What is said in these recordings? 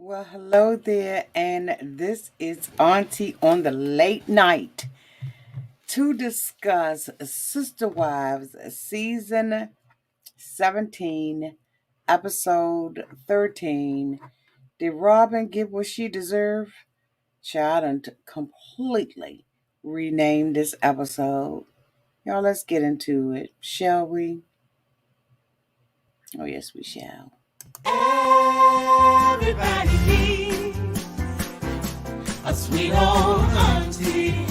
Well, hello there, and this is Auntie on the late night to discuss Sister Wives season 17, episode 13. Did Robin get what she deserved? Child, and completely renamed this episode. Y'all, let's get into it, shall we? Oh, yes, we shall. Everybody needs a sweet old auntie.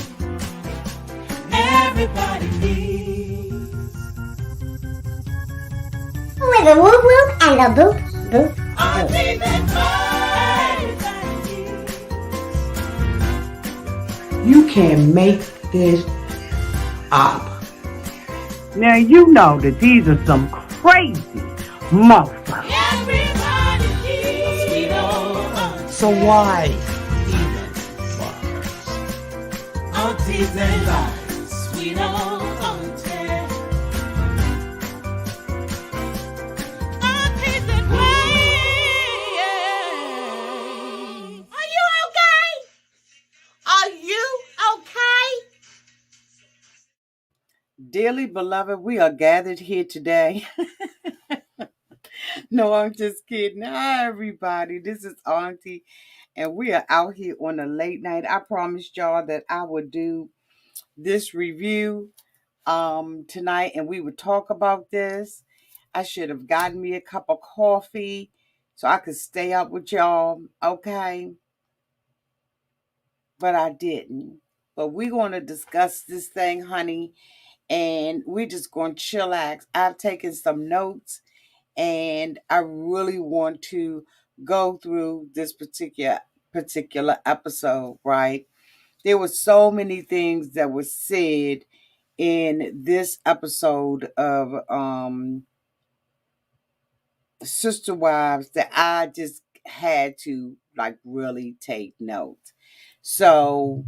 Everybody needs with a whoop whoop and a boop boop auntie boop. that everybody needs. You can make this up. Now you know that these are some crazy motherfuckers. Everybody needs a sweet old auntie. So why even bother? Aunties and lives, sweet old auntie. Aunties that wait. Are you okay? Are you okay? Dearly beloved, we are gathered here today. No, I'm just kidding. Hi, everybody. This is Auntie, and we are out here on a late night. I promised y'all that I would do this review tonight, and we would talk about this. I should have gotten me a cup of coffee so I could stay up with y'all, okay? But I didn't. But we're going to discuss this thing, honey, and we're just going to chillax. I've taken some notes and I really want to go through this particular episode, right? There were so many things that were said in this episode of Sister Wives that I just had to like really take notes. So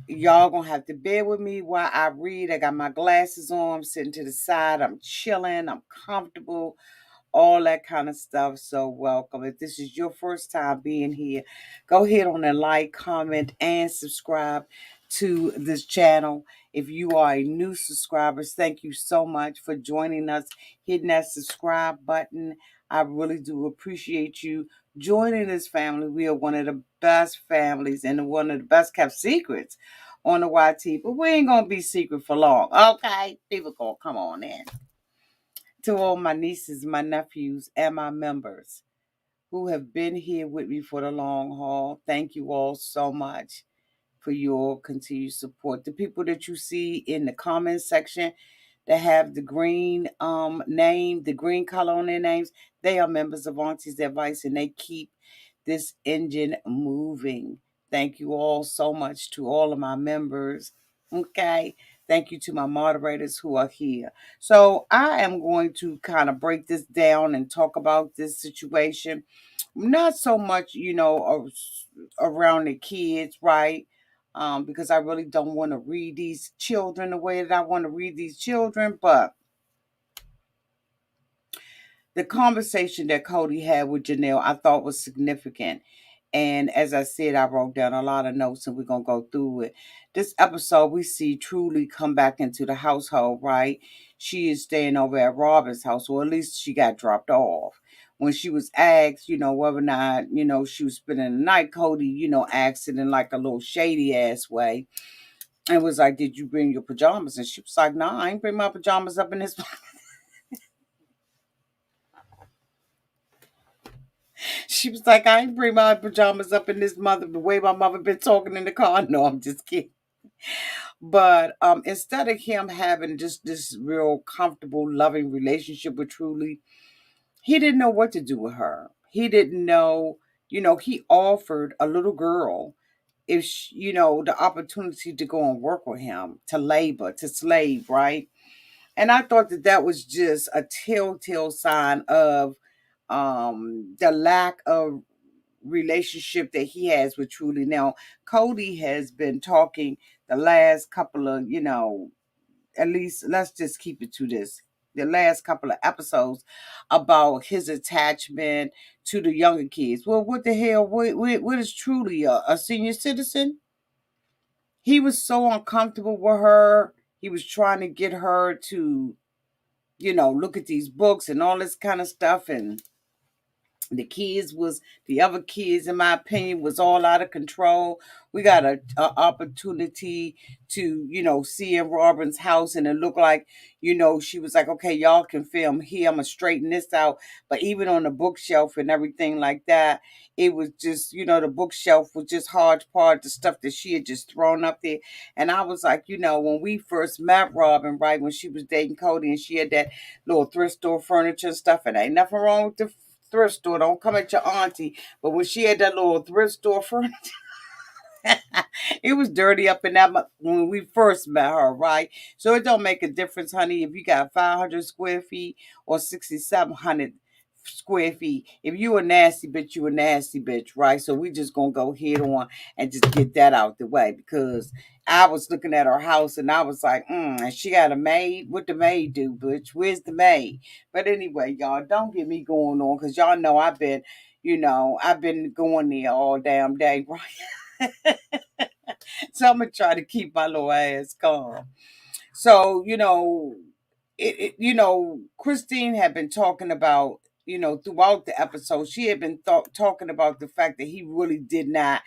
y'all gonna have to bear with me while I read. I got my glasses on, I'm sitting to the side, I'm chilling, I'm comfortable, all that kind of stuff. So welcome. If this is your first time being here, go ahead on and like, comment, and subscribe to this channel. If you are a new subscriber, thank you so much for joining us, hitting that subscribe button. I really do appreciate you joining this family. We are one of the best families and one of the best kept secrets on the YT, but we ain't gonna be secret for long. Okay, people gonna come on in. To all my nieces, my nephews, and my members who have been here with me for the long haul, thank you all so much for your continued support. The people that you see in the comment section that have the green name, the green color on their names, they are members of Auntie's Advice and they keep this engine moving. Thank you all so much to all of my members. Okay. Thank you to my moderators who are here. So I am going to kind of break this down and talk about this situation. Not so much, around the kids, right? Because I really don't want to read these children the way that I want to read these children, but the conversation that Cody had with Janelle, I thought was significant. And as I said, I wrote down a lot of notes and we're going to go through it. This episode, we see Truly come back into the household, right? She is staying over at Robin's house, or at least she got dropped off. When she was asked, whether or not, she was spending the night, Cody, asked it in like a little shady ass way. And was like, did you bring your pajamas? And she was like, nah, I ain't bring my pajamas up in this. She was like, I ain't bring my pajamas up in this mother the way my mother been talking in the car. No, I'm just kidding. But instead of him having just this real comfortable, loving relationship with Truly, he didn't know what to do with her. He didn't know, he offered a little girl if she, the opportunity to go and work with him, to labor, to slave, right? And I thought that that was just a telltale sign of the lack of relationship that he has with Truly. Now, Cody has been talking the last couple of, at least let's just keep it to this. the last couple of episodes about his attachment to the younger kids. Well, what the hell? What is truly a senior citizen? He was so uncomfortable with her. He was trying to get her to, look at these books and all this kind of stuff. And the other kids, in my opinion, was all out of control. We got a opportunity to, see in Robin's house, and it looked like, she was like, okay, y'all can film here, I'm gonna straighten this out. But even on the bookshelf and everything like that, it was just, the bookshelf was just hodgepodge, the stuff that she had just thrown up there. And I was like, when we first met Robin, right, when she was dating Cody, and she had that little thrift store furniture and stuff, and ain't nothing wrong with the thrift store. Don't come at your auntie. But when she had that little thrift store furniture, it was dirty up in that when we first met her, right? So it don't make a difference, honey, if you got 500 square feet or 6,700 square feet. If you a nasty bitch, you a nasty bitch, right? So we just gonna go head on and just get that out the way, because I was looking at her house and I was like, and she got a maid. What the maid do, bitch? Where's the maid? But anyway, y'all, don't get me going on, because y'all know I've been going there all damn day, right? So I'm gonna try to keep my little ass calm. So, Christine had been talking about, throughout the episode, she had been talking about the fact that he really did not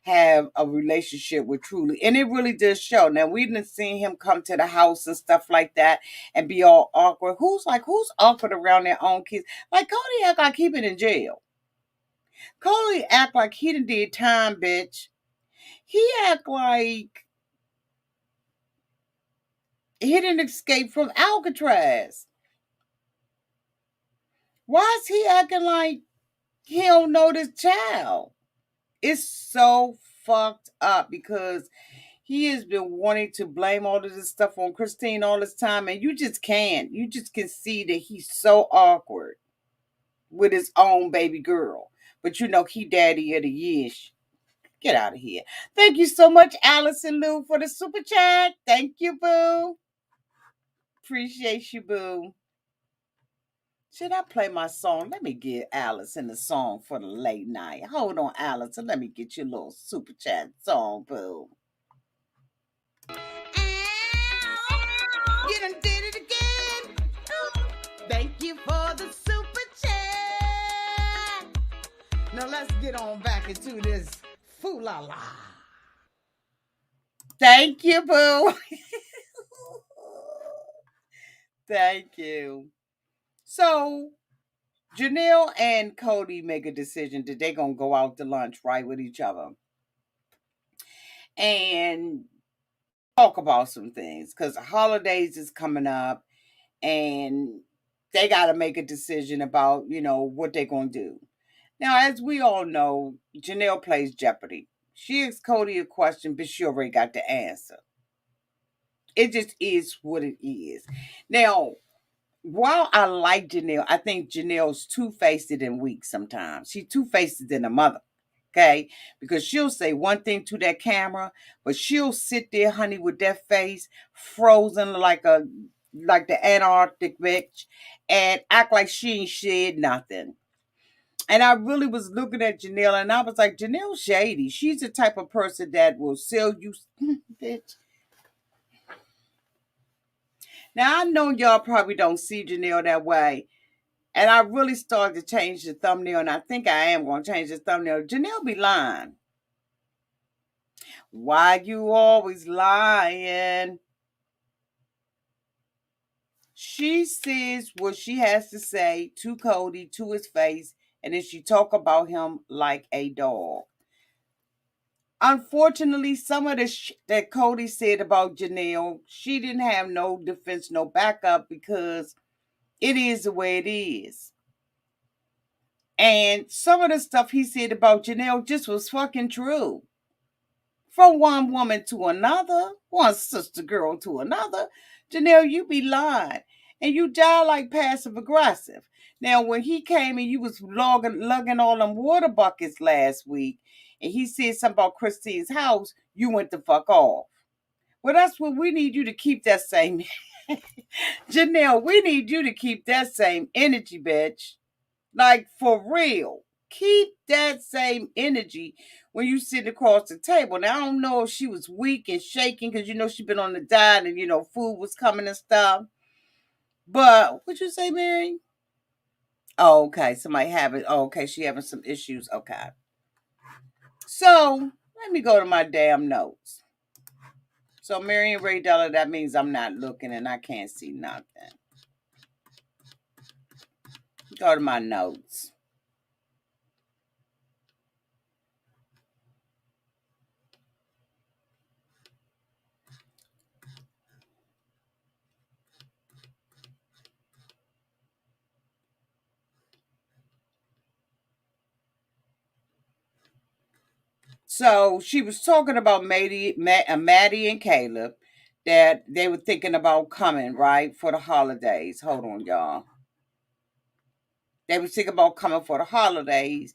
have a relationship with Truly. And it really does show. Now, we didn't see him come to the house and stuff like that and be all awkward. Who's awkward around their own kids? Like, Cody act like he been in jail. Cody act like he done did time, bitch. He act like he didn't escape from Alcatraz. Why is he acting like he don't know this child? It's so fucked up, because he has been wanting to blame all of this stuff on Christine all this time, and you just can't. You just can see that he's so awkward with his own baby girl. But he daddy of the year. Get out of here. Thank you so much, Allison Lou, for the super chat. Thank you, boo. Appreciate you, boo. Should I play my song? Let me get Allison the song for the late night. Hold on, Allison. Let me get you a little super chat song, boo. You done did it again. Thank you for the super chat. Now let's get on back into this foo-la-la. Thank you, boo. Thank you. So, Janelle and Cody make a decision that they're going to go out to lunch, right, with each other. And talk about some things, because the holidays is coming up and they got to make a decision about, what they're going to do. Now, as we all know, Janelle plays Jeopardy. She asks Cody a question, but she already got the answer. It just is what it is. Now, while I like Janelle, I think Janelle's two-faced and weak sometimes. She's two-faced than a mother. Okay, because she'll say one thing to that camera, but she'll sit there, honey, with that face frozen like the Antarctic bitch, and act like she ain't said nothing. And I really was looking at Janelle, and I was like, Janelle's shady. She's the type of person that will sell you, bitch. Now I know y'all probably don't see Janelle that way. And I really started to change the thumbnail, and I think I am going to change the thumbnail. Janelle be lying. Why you always lying? She says what she has to say to Cody, to his face, and then she talk about him like a dog. Unfortunately, some of the that Cody said about Janelle, she didn't have no defense, no backup, because it is the way it is. And some of the stuff he said about Janelle just was fucking true. From one woman to another, one sister girl to another. Janelle, you be lying. And you die like passive aggressive. Now, when he came and you was lugging all them water buckets last week, and he said something about Christine's house, you went the fuck off. Well, that's what we need you to keep that same Janelle, we need you to keep that same energy, bitch. Like for real. Keep that same energy when you sit across the table. Now I don't know if she was weak and shaking because she been on the diet and food was coming and stuff. But what you say, Mary? Oh, okay. Somebody having okay, she having some issues. Okay. So let me go to my damn notes. So Mary and Ray Della, that means I'm not looking and I can't see nothing. Go to my notes. So she was talking about Maddie and Caleb, that they were thinking about coming, right, for the holidays. Hold on, y'all. They were thinking about coming for the holidays.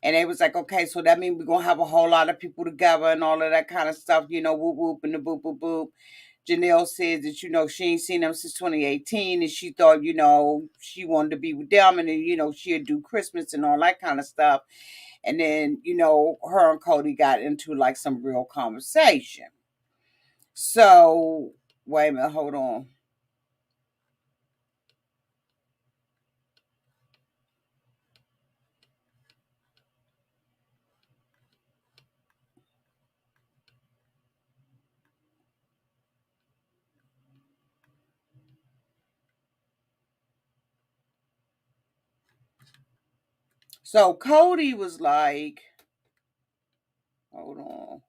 And they was like, okay, so that means we're going to have a whole lot of people together and all of that kind of stuff, whoop, whoop, and the boop, boop, boop. Janelle said that, she ain't seen them since 2018. And she thought, she wanted to be with them. And then, she'd do Christmas and all that kind of stuff. And then, her and Cody got into like some real conversation. So, wait a minute, hold on. So, Cody was like, hold on.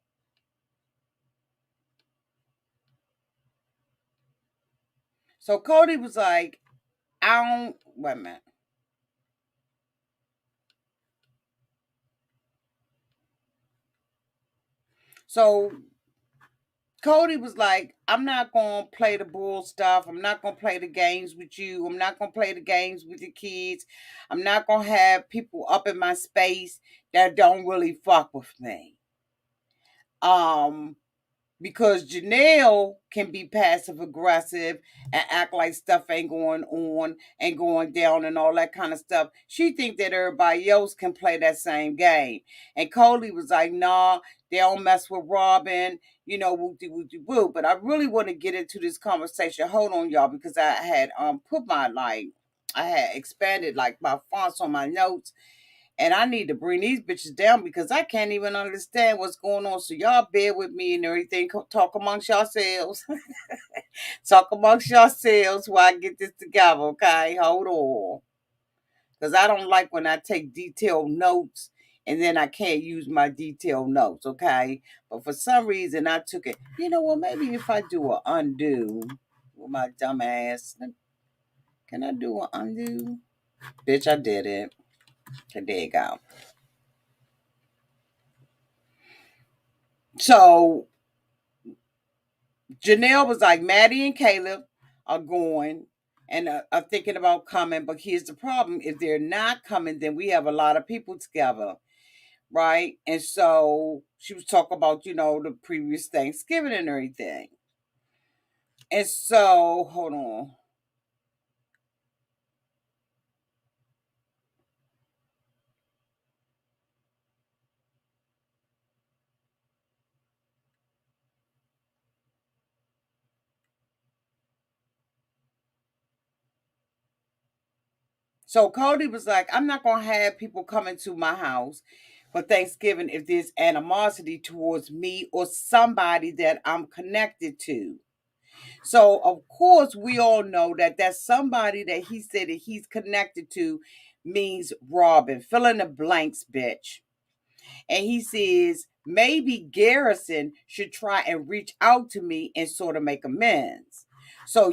So, Cody was like, I don't, wait a minute. So, Cody was like, I'm not going to play the bull stuff. I'm not going to play the games with you. I'm not going to play the games with the kids. I'm not going to have people up in my space that don't really fuck with me. Because Janelle can be passive aggressive and act like stuff ain't going on and going down and all that kind of stuff. She think that everybody else can play that same game. And Coley was like, nah, they don't mess with Robin, woo woo. But I really want to get into this conversation. Hold on, y'all, because I had put my I had expanded like my fonts on my notes, and I need to bring these bitches down because I can't even understand what's going on. So y'all bear with me and everything. Talk amongst yourselves. Talk amongst yourselves while I get this together, okay? Hold on. Because I don't like when I take detailed notes and then I can't use my detailed notes, okay? But for some reason I took it. You know what? Maybe if I do an undo with my dumb ass. Can I do an undo? Bitch, I did it. There you go. So Janelle was like, Maddie and Caleb are going and are thinking about coming. But here's the problem. If they're not coming, then we have a lot of people together. Right. And so she was talking about, the previous Thanksgiving and everything. And so, hold on. So Cody was like, I'm not going to have people coming to my house for Thanksgiving if there's animosity towards me or somebody that I'm connected to. So, of course, we all know that that's somebody that he said that he's connected to means Robin. Fill in the blanks, bitch. And he says, maybe Garrison should try and reach out to me and sort of make amends. So,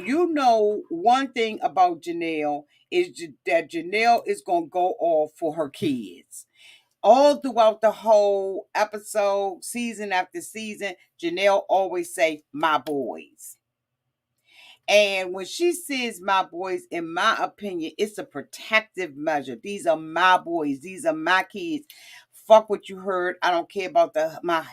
one thing about Janelle is that Janelle is going to go off for her kids. All throughout the whole episode, season after season, Janelle always say, my boys. And when she says my boys, in my opinion, it's a protective measure. These are my boys. These are my kids. fuck what you heard. I don't care about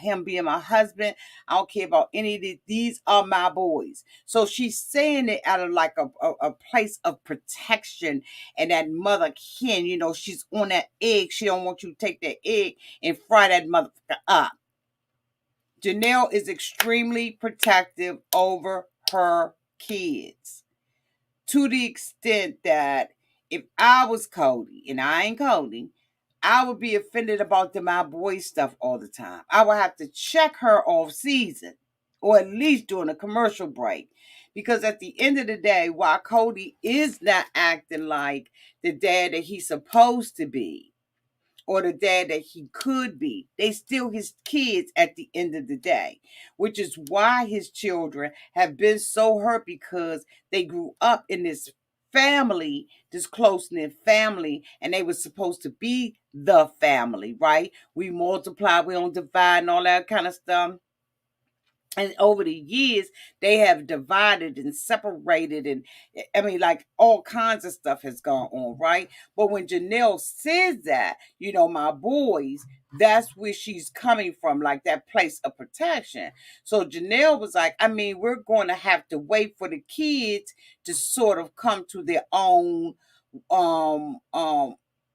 him being my husband. I don't care about any of these. These are my boys. So she's saying it out of like a place of protection and that mother kin. She's on that egg. She don't want you to take that egg and fry that motherfucker up. Janelle is extremely protective over her kids to the extent that if I was Cody and I ain't Cody, I would be offended about my boy stuff all the time. I would have to check her off season or at least during a commercial break. Because at the end of the day, while Cody is not acting like the dad that he's supposed to be, or the dad that he could be, they still his kids at the end of the day, which is why his children have been so hurt because they grew up in this family, this close-knit family, and they were supposed to be the family, right? We multiply, we don't divide and all that kind of stuff. And over the years, they have divided and separated, and I mean, like all kinds of stuff has gone on, right? But when Janelle says that, my boys, that's where she's coming from, like that place of protection. So Janelle was like, I mean, we're going to have to wait for the kids to sort of come to their um, um,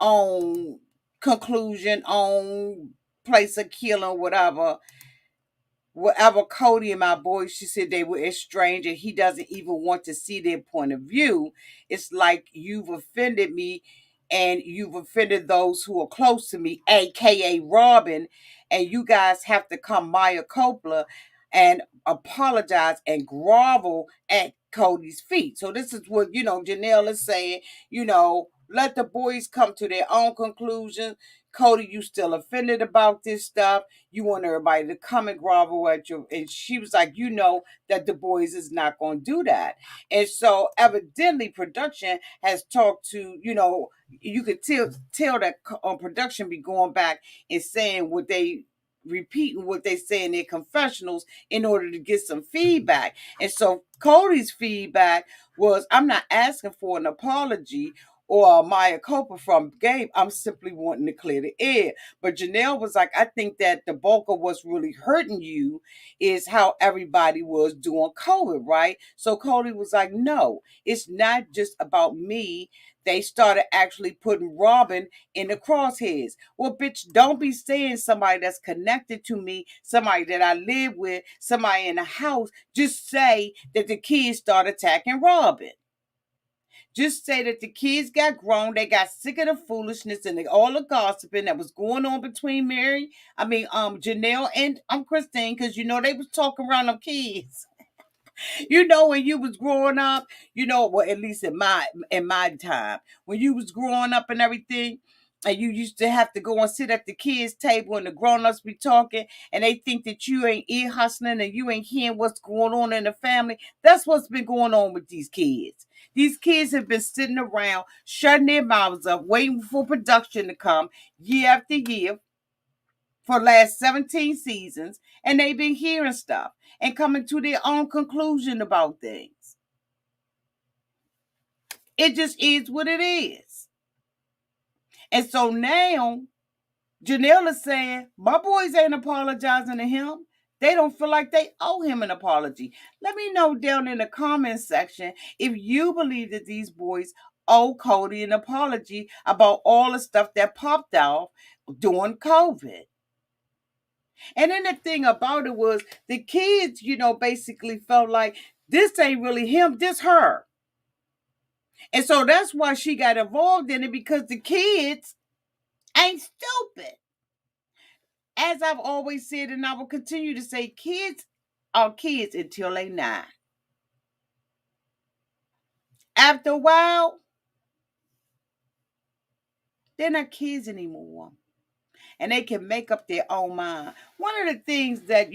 own conclusion, own place of killing, whatever Cody and my boys, she said they were estranged and he doesn't even want to see their point of view. It's like you've offended me and you've offended those who are close to me, aka Robin, and you guys have to come Maya Coppola and apologize and grovel at Cody's feet. So this is what, Janelle is saying, let the boys come to their own conclusion. Cody, you still offended about this stuff. You want everybody to come and grovel at you. And she was like, that the boys is not going to do that. And so evidently production has talked to, you could tell that production be going back and saying repeating what they say in their confessionals in order to get some feedback. And so Cody's feedback was, I'm not asking for an apology or Maya Copa from Gabe. I'm simply wanting to clear the air. But Janelle was like, I think that the bulk of what's really hurting you is how everybody was doing COVID, right? So Cody was like, no, it's not just about me. They started actually putting Robin in the crosshairs. Well, bitch, don't be saying somebody that's connected to me, somebody that I live with, somebody in the house. Just say that the kids started attacking Robin. Just say that the kids got grown, they got sick of the foolishness and all the gossiping that was going on between Janelle and Christine, because they was talking around them kids. When you was growing up, well, at least in my time, when you was growing up and everything, and you used to have to go and sit at the kids' table and the grown-ups be talking, and they think that you ain't ear hustling and you ain't hearing what's going on in the family. That's what's been going on with these kids. These kids have been sitting around, shutting their mouths up, waiting for production to come year after year for the last 17 seasons, and they've been hearing stuff and coming to their own conclusion about things. It just is what it is. And so now, Janelle is saying, my boys ain't apologizing to him. They don't feel like they owe him an apology. Let me know down in the comments section if you believe that these boys owe Cody an apology about all the stuff that popped off during COVID. And then the thing about it was the kids, basically felt like this ain't really him, this her. And so that's why she got involved in it, because the kids ain't stupid. As I've always said, and I will continue to say, kids are kids until they 9. After a while, they're not kids anymore. And they can make up their own mind. One of the things that,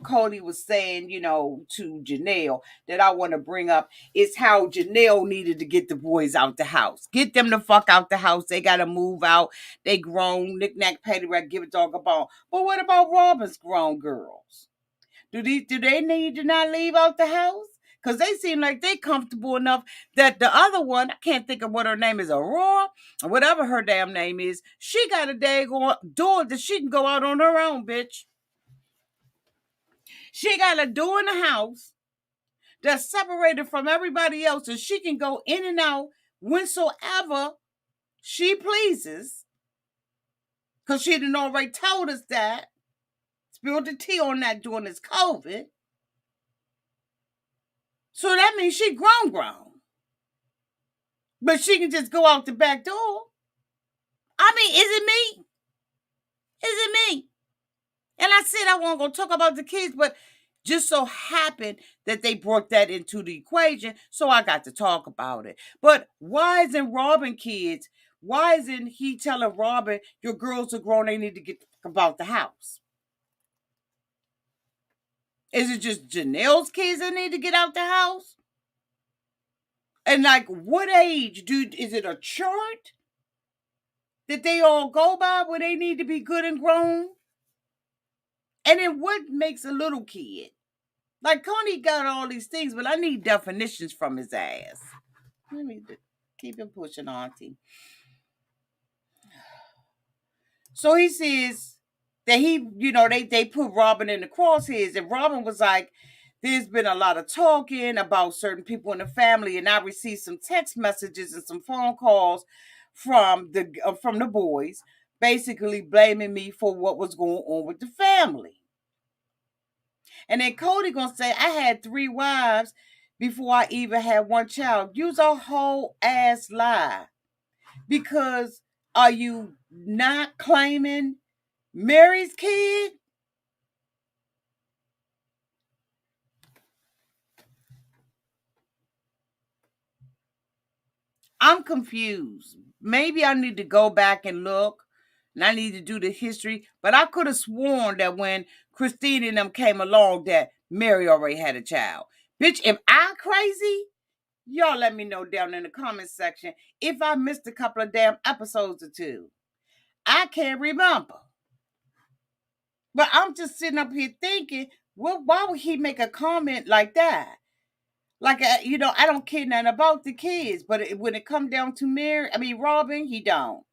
Cody was saying, to Janelle that I want to bring up is how Janelle needed to get the boys out the house. Get them the fuck out the house. They got to move out. They grown, knick-knack, paddywhack, give a dog a bone. But what about Robin's grown girls? Do they need to not leave out the house? Because they seem like they comfortable enough that the other one, I can't think of what her name is, Aurora, or whatever her damn name is, she got a daggone door that she can go out on her own, bitch. She got a door in the house that's separated from everybody else, and she can go in and out whensoever she pleases. Because she done already told us that. Spilled the tea on that during this COVID. So that means she grown. But she can just go out the back door. I mean, is it me? Is it me? And I said I wasn't going to talk about the kids, but just so happened that they brought that into the equation, so I got to talk about it. But why isn't Robin kids? Why isn't he telling Robin, your girls are grown, they need to get about the house? Is it just Janelle's kids that need to get out the house? And like, what age, dude? Is it a chart that they all go by where they need to be good and grown? And then what makes a little kid? Like, Coney got all these things, but I need definitions from his ass. Let me keep him pushing, Auntie. So he says that they put Robin in the crosshairs, and Robin was like, there's been a lot of talking about certain people in the family, and I received some text messages and some phone calls from the boys, basically blaming me for what was going on with the family. And then Cody gonna say, I had 3 wives before I even had 1 child. Use a whole ass lie. Because are you not claiming Mary's kid? I'm confused. Maybe I need to go back and look, and I need to do the history. But I could have sworn that when Christine and them came along, that Mary already had a child. Bitch, am I crazy? Y'all let me know down in the comment section if I missed a couple of damn episodes or 2. I can't remember. But I'm just sitting up here thinking, well, why would he make a comment like that? Like, I don't care nothing about the kids, but when it come down to Robin, he don't.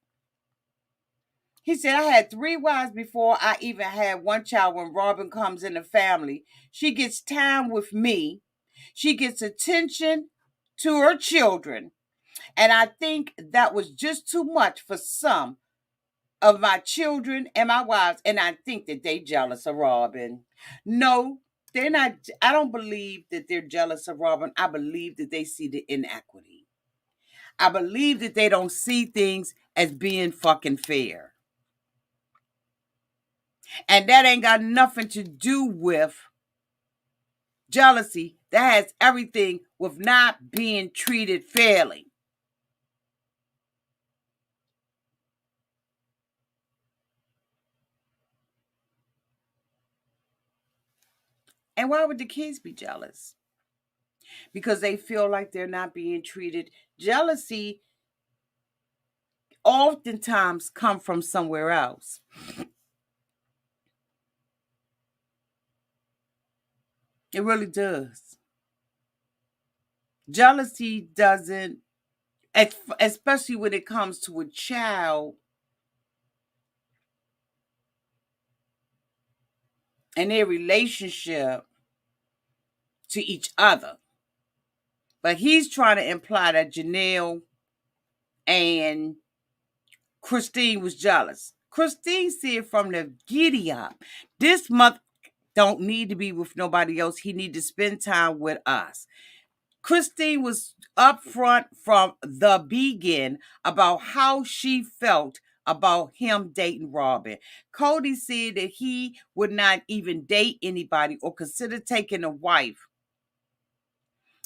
He said, I had 3 wives before I even had 1 child. When Robin comes in the family, she gets time with me. She gets attention to her children. And I think that was just too much for some of my children and my wives. And I think that they jealous of Robin. No, they're not. I don't believe that they're jealous of Robin. I believe that they see the inequity. I believe that they don't see things as being fucking fair. And that ain't got nothing to do with jealousy. That has everything with not being treated fairly. And why would the kids be jealous? Because they feel like they're not being treated. Jealousy oftentimes come from somewhere else. It really does. Jealousy doesn't, especially when it comes to a child and their relationship to each other. But he's trying to imply that Janelle and Christine was jealous. Christine said from the giddy up, this month don't need to be with nobody else. He need to spend time with us. Christine was upfront from the begin about how she felt about him dating Robin. Cody said that he would not even date anybody or consider taking a wife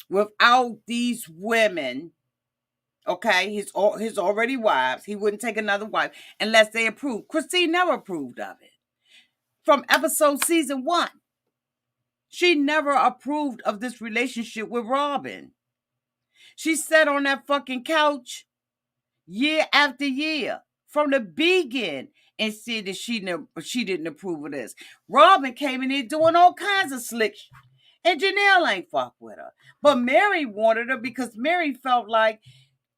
without these women. Okay, his already wives. He wouldn't take another wife unless they approved. Christine never approved of it. From season 1. She never approved of this relationship with Robin. She sat on that fucking couch year after year from the beginning and said that she didn't approve of this. Robin came in there doing all kinds of slick And Janelle ain't fuck with her. But Mary wanted her because Mary felt like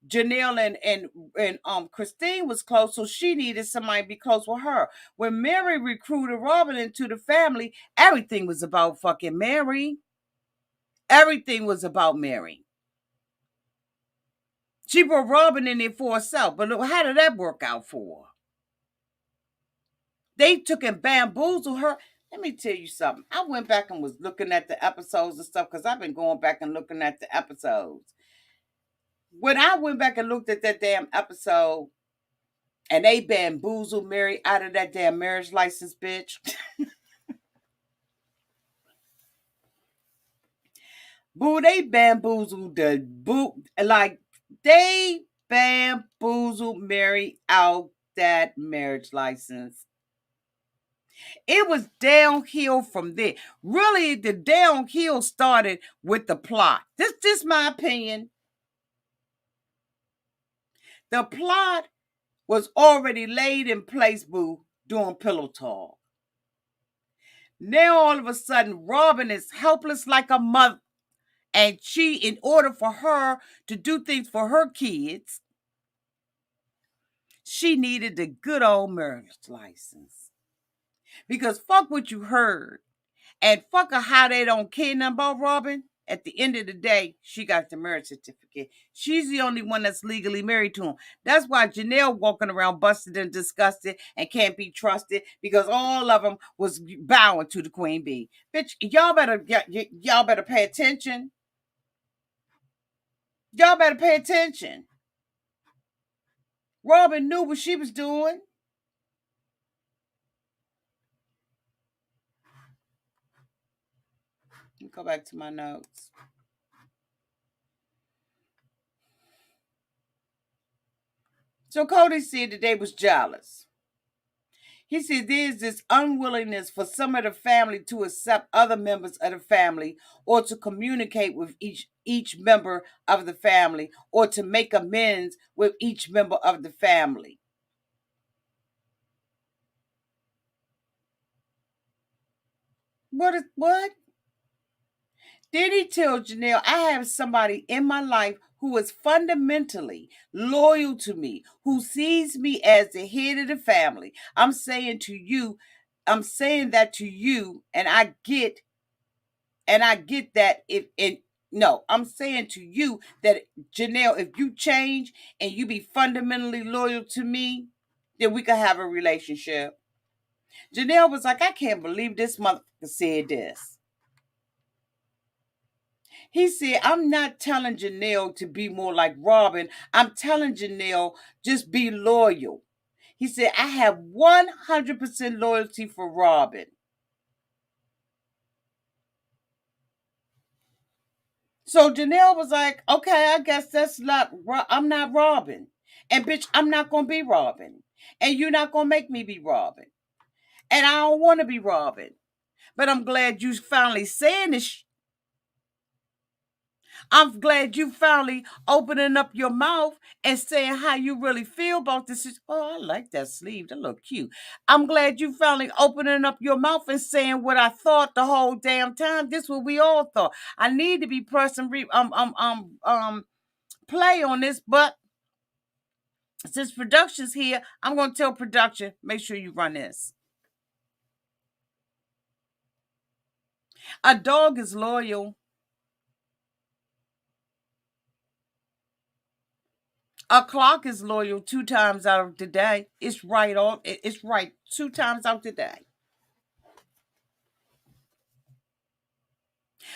Janelle and Christine was close, so she needed somebody to be close with her. When Mary recruited Robin into the family, everything was about fucking Mary. Everything was about Mary. She brought Robin in there for herself, but look, how did that work out for her? They took and bamboozled her. Let me tell you something. I went back and was looking at the episodes and stuff because I've been going back and looking at the episodes. When I went back and looked at that damn episode and they bamboozled Mary out of that damn marriage license, bitch. Boo, they bamboozled the boo, like they bamboozled Mary out that marriage license. It was downhill from there. Really, the downhill started with the plot. This is my opinion. The plot was already laid in place, boo, during Pillow Talk. Now all of a sudden, Robin is helpless like a mother. And she, in order for her to do things for her kids, she needed the good old marriage license. Because fuck what you heard. And fuck how they don't care nothing about Robin. At the end of the day, she got the marriage certificate. She's the only one that's legally married to him. That's why Janelle walking around busted and disgusted and can't be trusted because all of them was bowing to the queen bee. Bitch, y'all better pay attention. Y'all better pay attention. Robin knew what she was doing. Let me go back to my notes. So Cody said that they was jealous. He said there's this unwillingness for some of the family to accept other members of the family or to communicate with each member of the family or to make amends with each member of the family. What? Then he told Janelle, I have somebody in my life who is fundamentally loyal to me, who sees me as the head of the family. I'm saying that to you, and I get that I'm saying to you that Janelle, if you change and you be fundamentally loyal to me, then we can have a relationship. Janelle was like, I can't believe this motherfucker said this. He said, I'm not telling Janelle to be more like Robin. I'm telling Janelle, just be loyal. He said, I have 100% loyalty for Robin. So Janelle was like, okay, I guess I'm not Robin. And bitch, I'm not going to be Robin. And you're not going to make me be Robin. And I don't want to be Robin. But I'm glad you finally saying this. I'm glad you finally opening up your mouth and saying how you really feel about this. Oh, I like that sleeve. That look cute. I'm glad you finally opening up your mouth and saying what I thought the whole damn time. This is what we all thought. I need to be pressing play on this, but since production's here, I'm going to tell production, make sure you run this. A dog is loyal. A clock is loyal 2 times out of the day. It's right 2 times out the day.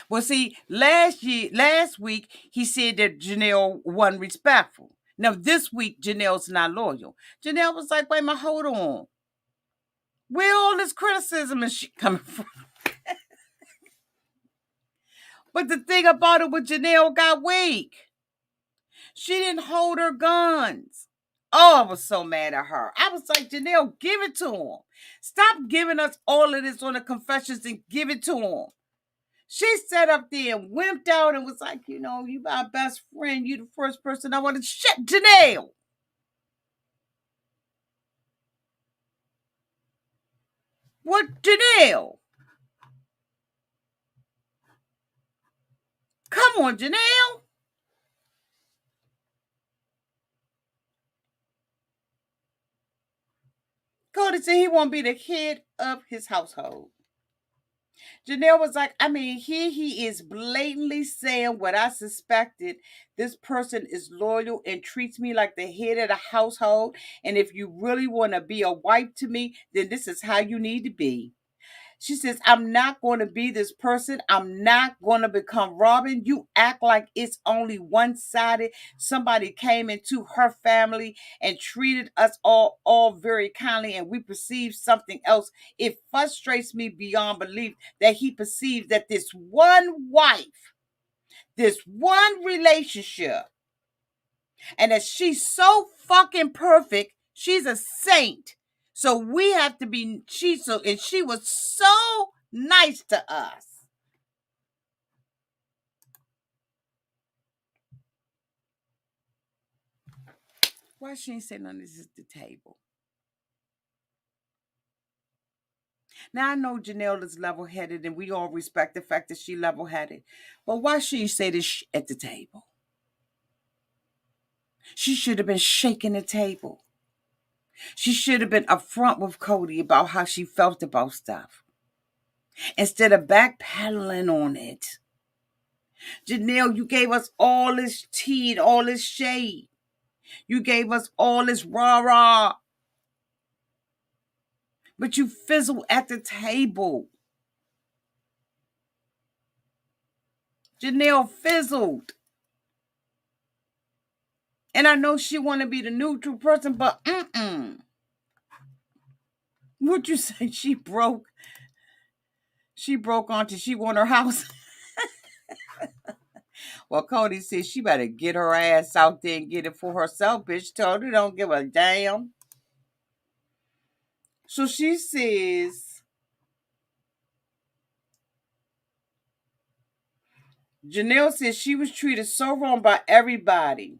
Well, see, last week, he said that Janelle wasn't respectful. Now, this week, Janelle's not loyal. Janelle was like, wait a minute, hold on. Where all this criticism and shit coming from? But the thing about it with Janelle got weak. She didn't hold her guns. Oh, I was so mad at her. I was like, Janelle, give it to him. Stop giving us all of this on the confessions and give it to him. She sat up there and wimped out and was like, you my best friend. You the first person I want to shit. Janelle. What, Janelle? Come on, Janelle. Cody said he won't be the head of his household. Janelle was like, I mean, here he is blatantly saying what I suspected. This person is loyal and treats me like the head of the household. And if you really want to be a wife to me, then this is how you need to be. She says, I'm not going to be this person. I'm not going to become Robin. You act like it's only one sided. Somebody came into her family and treated us all very kindly, and we perceive something else. It frustrates me beyond belief that he perceives that this one wife, this one relationship, and that she's so fucking perfect, she's a saint. So we have to be, and she was so nice to us. Why she ain't saying none of this at the table? Now I know Janelle is level-headed and we all respect the fact that she level-headed. But why she ain't say this at the table? She should have been shaking the table. She should have been upfront with Cody about how she felt about stuff, instead of backpedaling on it. Janelle, you gave us all this tea and all this shade. You gave us all this rah-rah. But you fizzled at the table. Janelle fizzled. And I know she want to be the neutral person, but What'd you say? She broke Auntie. She want her house. Well, Cody said she better get her ass out there and get it for herself. Bitch told her don't give a damn. So she says, Janelle says she was treated so wrong by everybody.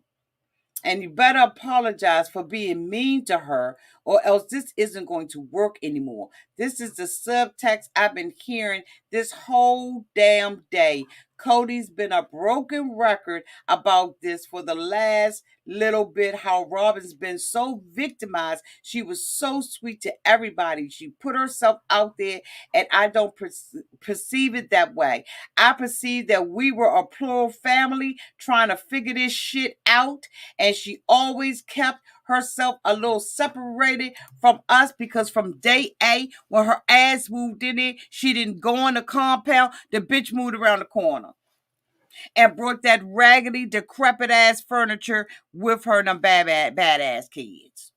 And you better apologize for being mean to her, or else this isn't going to work anymore. This is the subtext I've been hearing this whole damn day. Cody's been a broken record about this for the last little bit, how Robin's been so victimized. She was so sweet to everybody. She put herself out there, and I don't perceive it that way. I perceive that we were a plural family trying to figure this shit out, and she always kept herself a little separated from us, because from day A, when her ass moved in there, she didn't go in the compound. The bitch moved around the corner and brought that raggedy, decrepit ass furniture with her and them badass kids.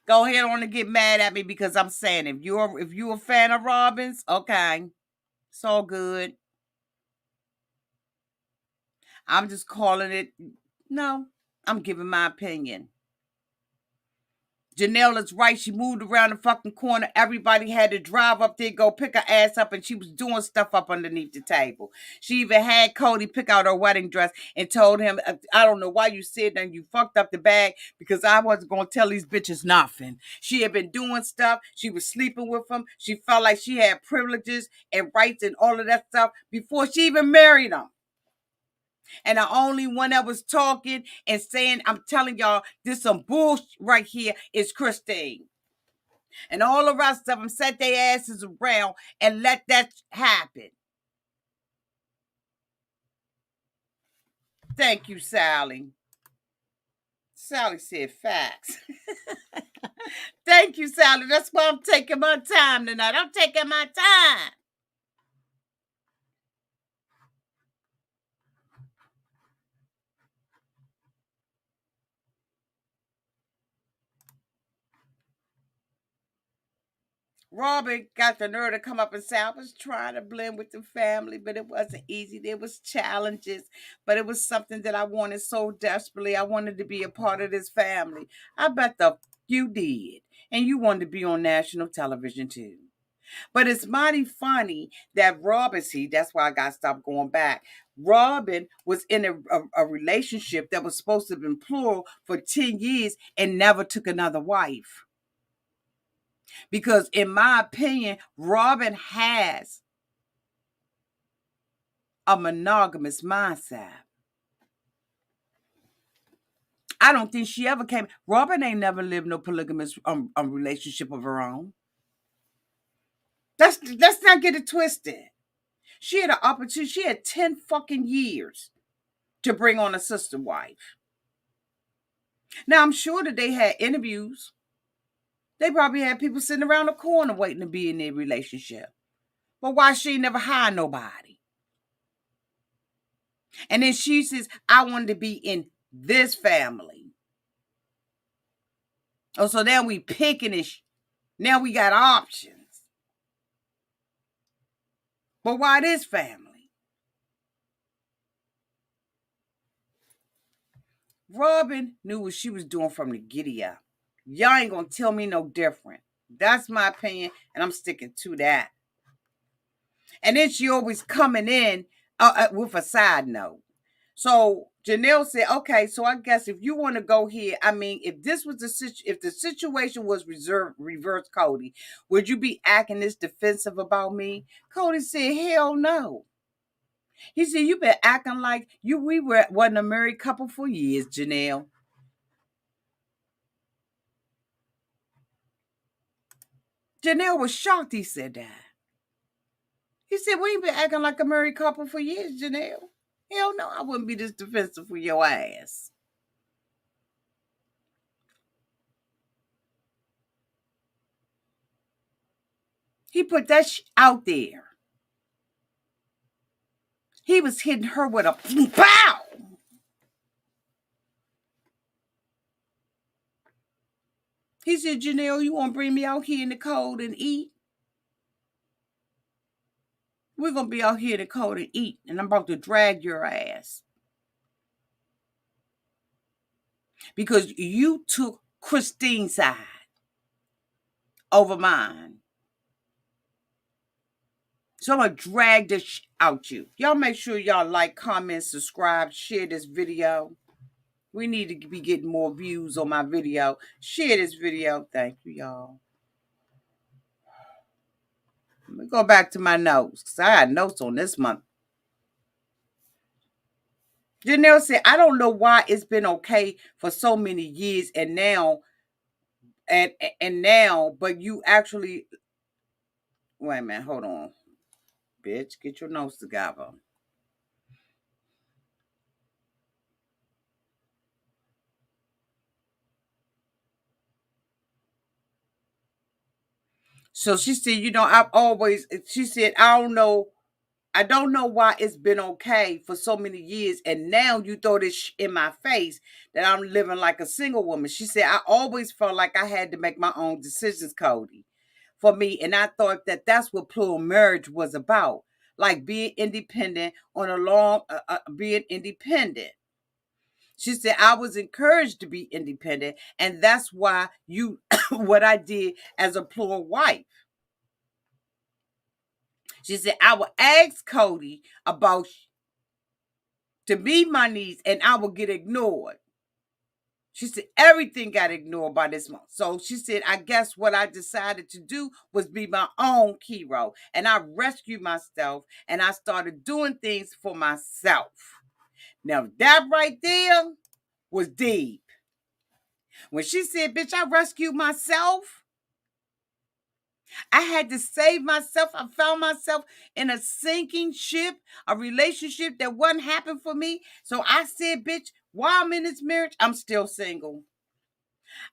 Go ahead on and get mad at me because I'm saying if you're a fan of Robin's, okay, it's all good. I'm just calling it. No, I'm giving my opinion. Janelle is right. She moved around the fucking corner. Everybody had to drive up there, go pick her ass up, and she was doing stuff up underneath the table. She even had Cody pick out her wedding dress and told him, I don't know why you said that, you fucked up the bag, because I wasn't going to tell these bitches nothing. She had been doing stuff. She was sleeping with him. She felt like she had privileges and rights and all of that stuff before she even married him. And the only one that was talking and saying, I'm telling y'all, this some bullshit right here, is Christine. And all the rest of them set their asses around and let that happen. Thank you, Sally. Sally said facts. Thank you, Sally. That's why I'm taking my time tonight. I'm taking my time. Robin got the nerve to come up and say, I was trying to blend with the family, but it wasn't easy. There was challenges, but it was something that I wanted so desperately. I wanted to be a part of this family. I bet you did. And you wanted to be on national television too. But it's mighty funny that Robin, see, that's why I got to stop going back. Robin was in a relationship that was supposed to have been plural for 10 years and never took another wife. Because in my opinion, Robin has a monogamous mindset. I don't think she ever came. Robin ain't never lived no polygamous relationship of her own. Let's not get it twisted. She had an opportunity. She had 10 fucking years to bring on a sister wife. Now I'm sure that they had interviews. They probably had people sitting around the corner waiting to be in their relationship. But why she never hired nobody? And then she says, I wanted to be in this family. Oh, so now we picking it. Now we got options. But why this family? Robin knew what she was doing from the giddy up. Y'all ain't gonna tell me no different. That's my opinion, and I'm sticking to that. And then she always coming in with a side note. So Janelle said, "Okay, so I guess if you want to go here, I mean, if this was if the situation was reverse, Cody, would you be acting this defensive about me?" Cody said, "Hell no." He said, "You've been acting like we wasn't a married couple for years, Janelle." Janelle was shocked he said that. He said, "We ain't been acting like a married couple for years, Janelle. Hell no, I wouldn't be this defensive for your ass." He put that out there. He was hitting her with a pow. He said, "Janelle, you want to bring me out here in the cold and eat? We're going to be out here in the cold and eat, and I'm about to drag your ass. Because you took Christine's side over mine. So I'm going to drag this out you." Y'all make sure y'all like, comment, subscribe, share this video. We need to be getting more views on my video. Share this video. Thank you, y'all. Let me go back to my notes, because I had notes on this month. Janelle said, "I don't know why it's been okay for so many years and now, but you actually," wait a minute, hold on. Bitch, get your notes together. So she said, she said, I don't know why it's been okay for so many years, and now you throw this in my face that I'm living like a single woman. She said, "I always felt like I had to make my own decisions, Cody, for me, and I thought that that's what plural marriage was about, like being independent being independent." She said, "I was encouraged to be independent, and that's why what I did as a plural wife." She said, "I would ask Cody about to meet my needs, and I would get ignored." She said, "Everything got ignored by this month." So she said, "I guess what I decided to do was be my own hero. And I rescued myself, and I started doing things for myself." Now, that right there was deep. When she said, "Bitch, I rescued myself," I had to save myself. I found myself in a sinking ship, a relationship that wasn't happening for me. So I said, "Bitch, while I'm in this marriage, I'm still single.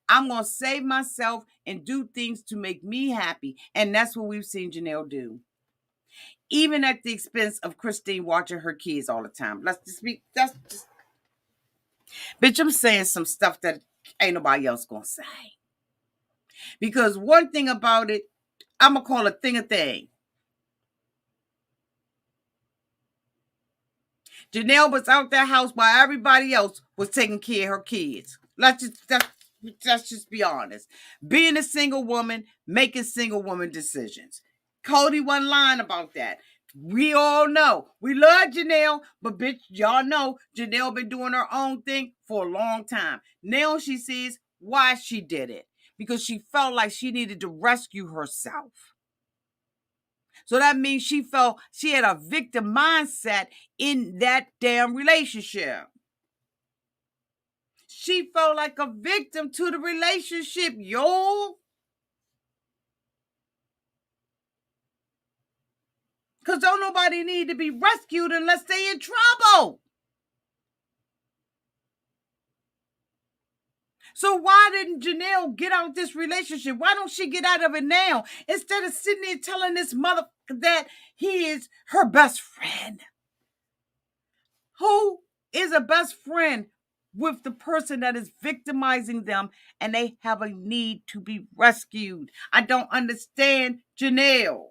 I'm going to save myself and do things to make me happy." And that's what we've seen Janelle do. Even at the expense of Christine watching her kids all the time. Bitch, I'm saying some stuff that ain't nobody else going to say. Because one thing about it, I'm going to call a thing a thing. Janelle was out that house while everybody else was taking care of her kids. Let's just be honest. Being a single woman, making single woman decisions. Cody wasn't lying about that. We all know. We love Janelle, but bitch, y'all know Janelle been doing her own thing for a long time. Now she sees why she did it. Because she felt like she needed to rescue herself. So that means she felt she had a victim mindset in that damn relationship. She felt like a victim to the relationship, yo. Because don't nobody need to be rescued unless they in trouble. So why didn't Janelle get out of this relationship? Why don't she get out of it now? Instead of sitting there telling this mother that he is her best friend. Who is a best friend with the person that is victimizing them and they have a need to be rescued? I don't understand Janelle.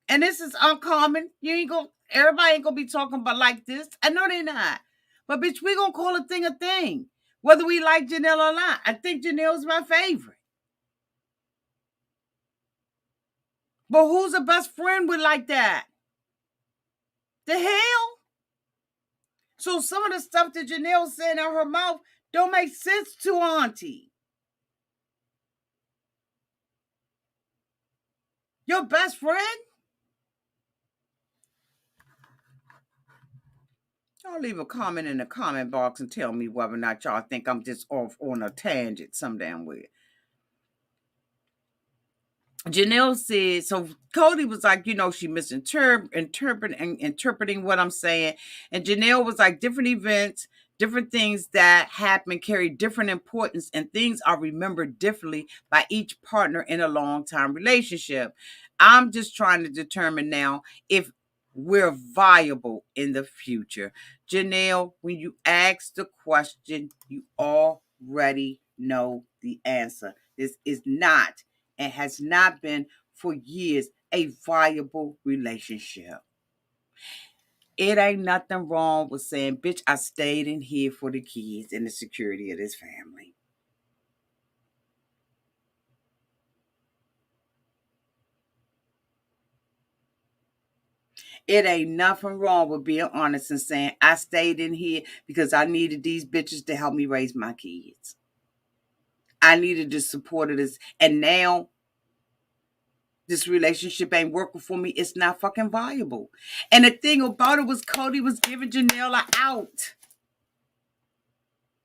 And this is uncommon. Everybody ain't gonna be talking about like this. I know they're not. But bitch, we gonna call a thing. Whether we like Janelle or not. I think Janelle's my favorite. But who's a best friend with like that? The hell? So some of the stuff that Janelle's saying out her mouth don't make sense to Auntie. Your best friend? Y'all leave a comment in the comment box and tell me whether or not y'all think I'm just off on a tangent some damn way. Janelle said, so Cody was like, she interpreting what I'm saying. And Janelle was like, different events, different things that happen carry different importance, and things are remembered differently by each partner in a long-time relationship. I'm just trying to determine now if we're viable in the future. Janelle, when you ask the question, you already know the answer. This is not and has not been for years a viable relationship. It ain't nothing wrong with saying, bitch, I stayed in here for the kids and the security of this family. It ain't nothing wrong with being honest and saying, I stayed in here because I needed these bitches to help me raise my kids. I needed the support of this. And now this relationship ain't working for me. It's not fucking viable. And the thing about it was Cody was giving Janelle an out.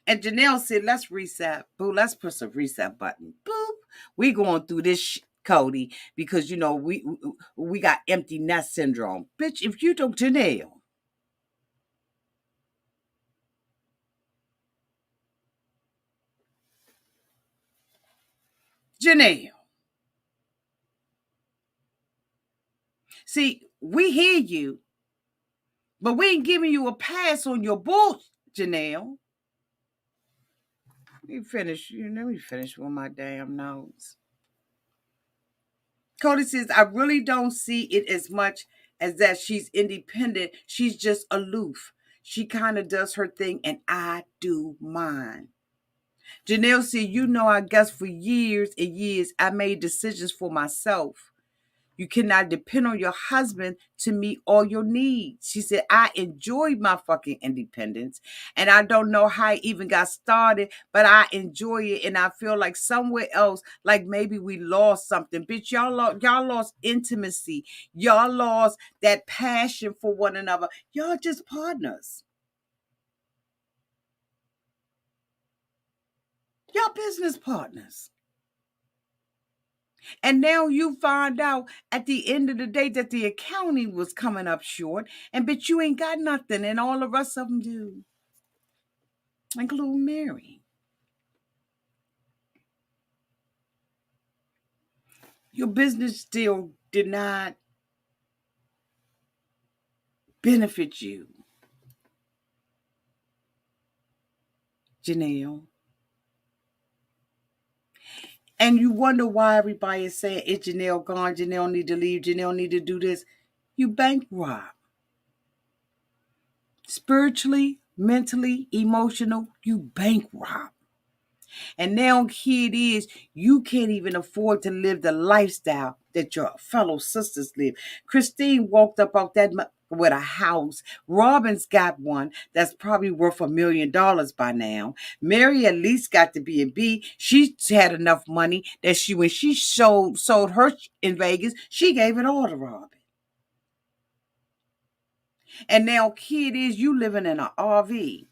And Janelle said, let's reset. Boo, let's press a reset button. Boop. We going through this Cody, because, we got empty nest syndrome. Bitch, if you don't, Janelle. Janelle. See, we hear you, but we ain't giving you a pass on your bull, Janelle. Let me finish with my damn notes. Cody says, I really don't see it as much as that she's independent. She's just aloof. She kind of does her thing and I do mine. Janelle said, I guess for years and years, I made decisions for myself. You cannot depend on your husband to meet all your needs. She said, I enjoyed my fucking independence. And I don't know how I even got started, but I enjoy it. And I feel like somewhere else, like maybe we lost something. Bitch, y'all lost intimacy. Y'all lost that passion for one another. Y'all just partners. Y'all business partners. And now you find out at the end of the day that the accounting was coming up short, and bitch, you ain't got nothing, and all the rest of them do, including Mary. Your business still did not benefit you, Janelle. And you wonder why everybody is saying, is Janelle gone? Janelle need to leave. Janelle need to do this. You bankrupt. Spiritually, mentally, emotional, you bankrupt. And now here it is, you can't even afford to live the lifestyle that your fellow sisters live. Christine walked up out that with a house. Robin's got one that's probably worth $1 million by now. Mary at least got the B&B. She had enough money that when she sold her in Vegas, she gave it all to Robin. And now, kid, is you living in an RV.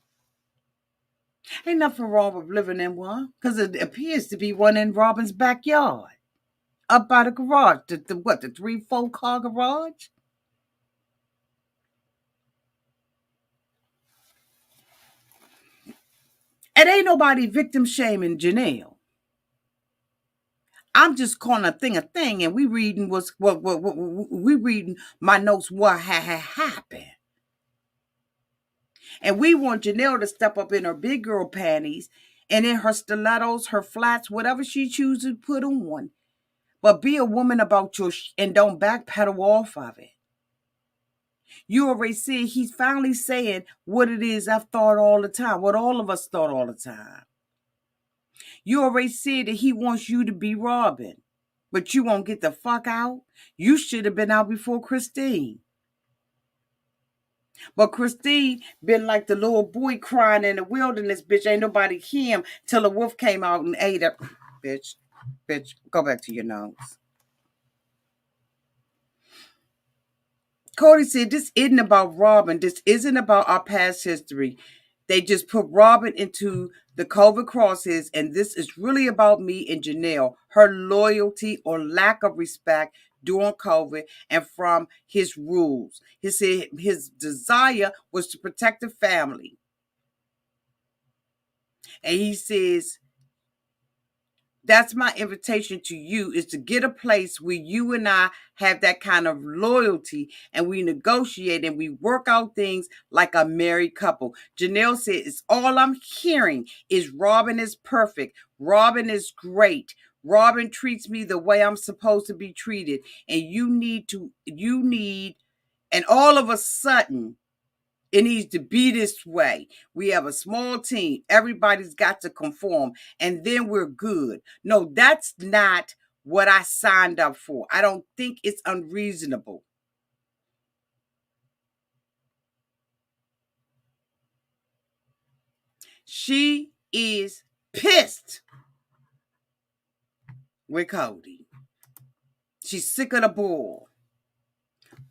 Ain't nothing wrong with living in one, because it appears to be one in Robin's backyard, up by the garage. The 3-4 car garage. And ain't nobody victim shaming Janelle. I'm just calling a thing, and we reading what we reading my notes. What had happened, and we want Janelle to step up in her big girl panties and in her stilettos, her flats, whatever she chooses to put on. But be a woman about your and don't backpedal off of it. You already said he's finally saying what it is I've thought all the time, what all of us thought all the time. You already said that he wants you to be Robin, but you won't get the fuck out. You should have been out before Christine. But Christine been like the little boy crying in the wilderness, bitch. Ain't nobody hear him till the wolf came out and ate her. Bitch, go back to your notes. Cody said, this isn't about Robin. This isn't about our past history. They just put Robin into the COVID crosshairs, and this is really about me and Janelle, her loyalty or lack of respect during COVID and from his rules. He said his desire was to protect the family. And he says, that's my invitation to you, is to get a place where you and I have that kind of loyalty and we negotiate and we work out things like a married couple. Janelle said, it's all I'm hearing is Robin is perfect. Robin is great. Robin treats me the way I'm supposed to be treated. And and all of a sudden, it needs to be this way. We have a small team. Everybody's got to conform, and then we're good. No, that's not what I signed up for. I don't think it's unreasonable. She is pissed with Cody. She's sick of the bull.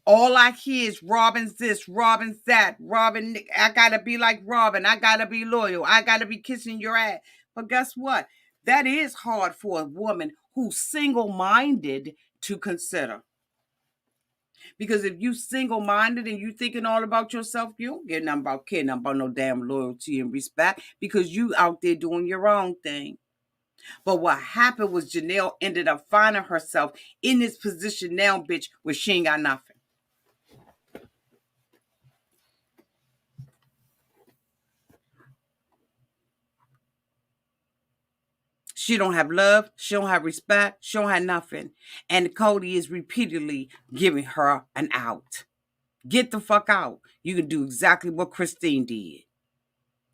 All I hear is Robin's this, Robin's that. Robin, I gotta be like Robin. I gotta be loyal. I gotta be kissing your ass. But guess what? That is hard for a woman who's single-minded to consider. Because if you single-minded and you thinking all about yourself, you don't care nothing about no damn loyalty and respect, because you out there doing your own thing. But what happened was Janelle ended up finding herself in this position now, bitch, where she ain't got nothing. She don't have love. She don't have respect. She don't have nothing. And Cody is repeatedly giving her an out. Get the fuck out. You can do exactly what Christine did.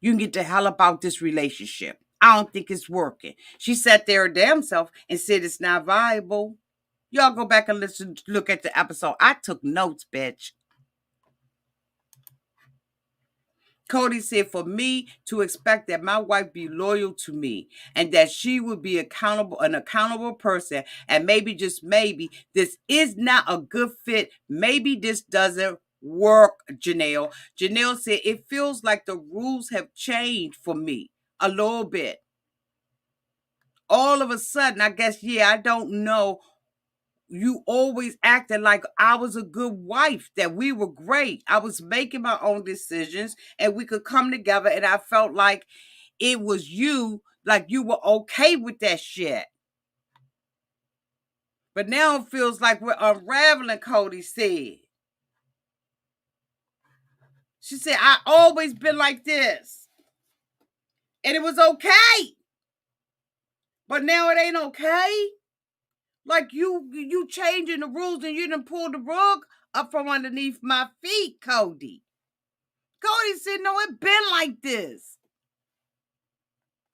You can get the hell up out this relationship. I don't think it's working. She sat there her damn self and said it's not viable. Y'all go back and look at the episode. I took notes, bitch. Cody said, for me to expect that my wife be loyal to me and that she would be an accountable person, and maybe, just maybe, this is not a good fit. Maybe this doesn't work, Janelle. Janelle said, it feels like the rules have changed for me a little bit. All of a sudden, I guess, I don't know. You always acted like I was a good wife, that we were great. I was making my own decisions and we could come together. And I felt like it was you, like you were okay with that shit. But now it feels like we're unraveling, Cody said. She said, I always been like this. And it was okay. But now it ain't okay. Like you changing the rules and you done pulled the rug up from underneath my feet, Cody. Cody said, no, it been like this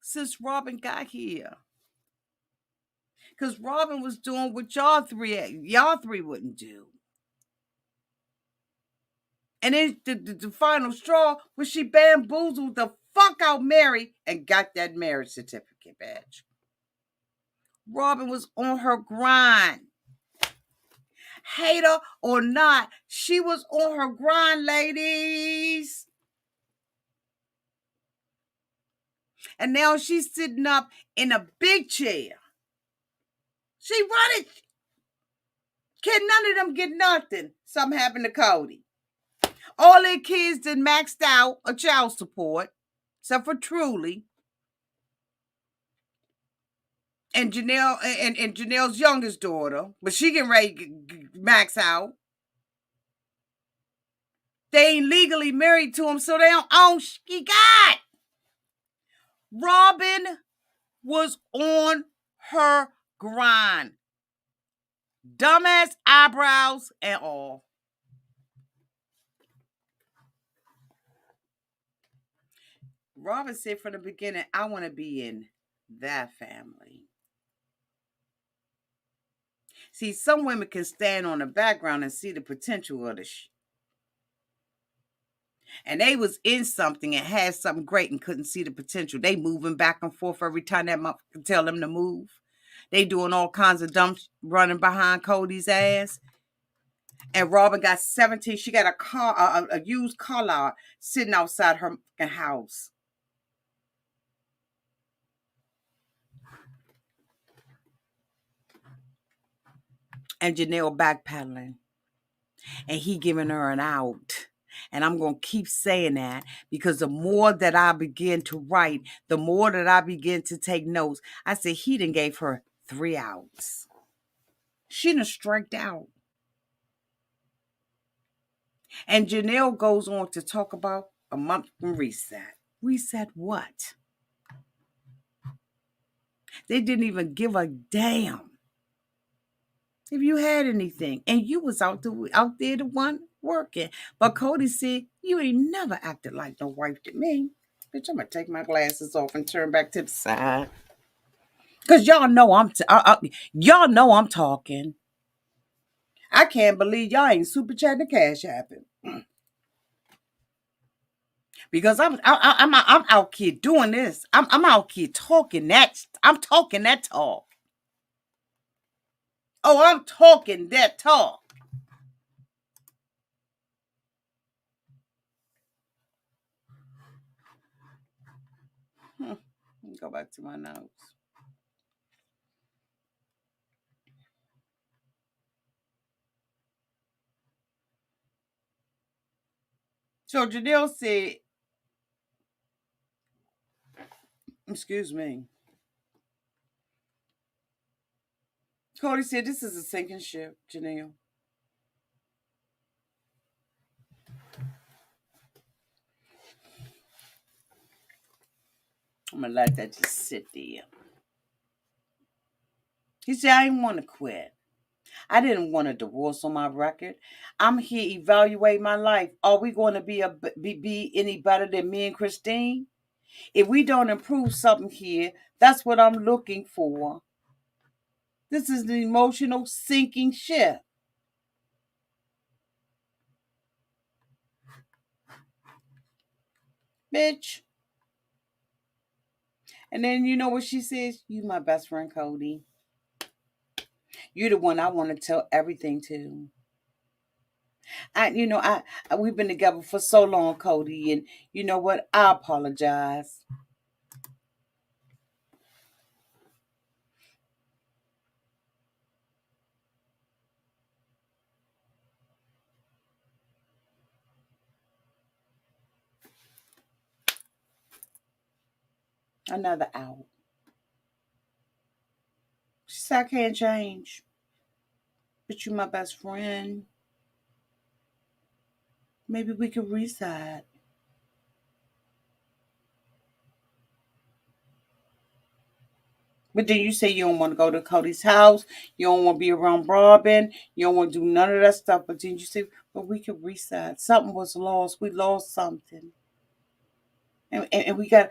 since Robin got here. Because Robin was doing what y'all three wouldn't do. And then the final straw was she bamboozled the fuck out Mary and got that marriage certificate badge. Robin was on her grind. Hater or not, she was on her grind, ladies. And now she's sitting up in a big chair. She running. Can none of them get nothing? Something happened to Cody. All their kids done maxed out a child support, except for Truly. And Janelle and Janelle's youngest daughter, but she getting ready to max out. They ain't legally married to him, so they don't own she got. Robin was on her grind. Dumbass eyebrows and all. Robin said from the beginning, I want to be in that family. See, some women can stand on the background and see the potential of the and they was in something and had something great and couldn't see the potential. They moving back and forth every time that mother can tell them to move. They doing all kinds of dumb running behind Cody's ass. And Robin got 17. She got a used car lot sitting outside her house. And Janelle backpedaling. And he giving her an out. And I'm going to keep saying that because the more that I begin to write, the more that I begin to take notes. I said, he done gave her 3 outs. She done striked out. And Janelle goes on to talk about a month from reset. Reset what? They didn't even give a damn if you had anything. And you was out there the one working. But Cody said, you ain't never acted like no wife to me. Bitch, I'm going to take my glasses off and turn back to the side. Because y'all know I'm talking. I can't believe y'all ain't super chatting the cash happen. Because I'm out here doing this. I'm out here talking that. I'm talking that talk. Oh, I'm talking that talk. Let me go back to my notes. So Janelle said, excuse me. Cody said, this is a sinking ship, Janelle. I'm going to let that just sit there. He said, I didn't want to quit. I didn't want a divorce on my record. I'm here evaluating my life. Are we going to be any better than me and Christine? If we don't improve something here, that's what I'm looking for. This is an emotional sinking ship. Bitch. And then you know what she says? You my best friend, Cody. You're the one I want to tell everything to. We've been together for so long, Cody, and you know what? I apologize. Another out. She said, I can't change. But you're my best friend. Maybe we could reset. But then you say you don't want to go to Cody's house. You don't want to be around Robin. You don't want to do none of that stuff. But then you say, but we could reset. Something was lost. We lost something. And we got,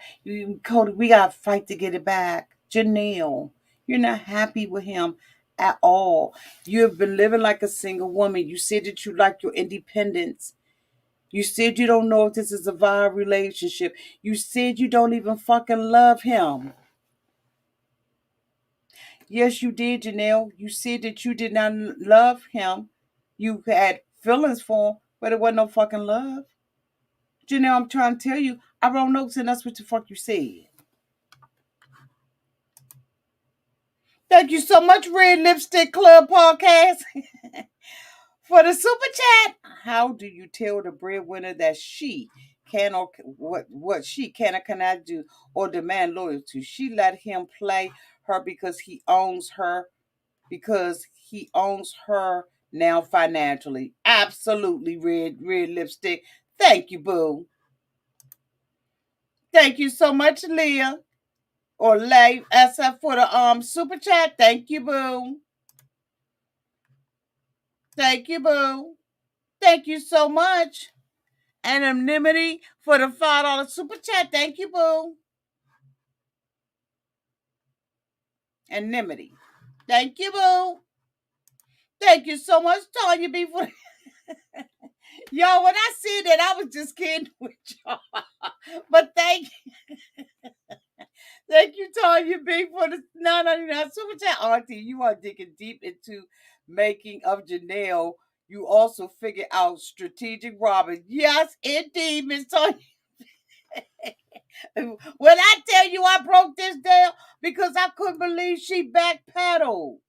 Cody, we got to fight to get it back. Janelle, you're not happy with him at all. You have been living like a single woman. You said that you like your independence. You said you don't know if this is a viable relationship. You said you don't even fucking love him. Yes, you did, Janelle. You said that you did not love him. You had feelings for him, but it wasn't no fucking love. Janelle, I'm trying to tell you, I wrote notes and that's what the fuck you said. Thank you so much, Red Lipstick Club Podcast, for the super chat. How do you tell the breadwinner that she can or what she can or cannot do or demand loyalty? She let him play her because he owns her now financially. Absolutely, red lipstick. Thank you, boo. Thank you so much, Leah. Or Lay SF for the super chat. Thank you, boo. Thank you, boo. Thank you so much. Anonymity for the $5 super chat. Thank you, boo. Anonymity. Thank you, boo. Thank you so much, Tanya B. For y'all, when I said that, I was just kidding with y'all. But thank you, Tanya B, for the 999 super chat. Auntie, you are digging deep into making of Janelle. You also figure out strategic robbing. Yes, indeed, Miss Tanya. When I tell you I broke this down because I couldn't believe she backpedaled.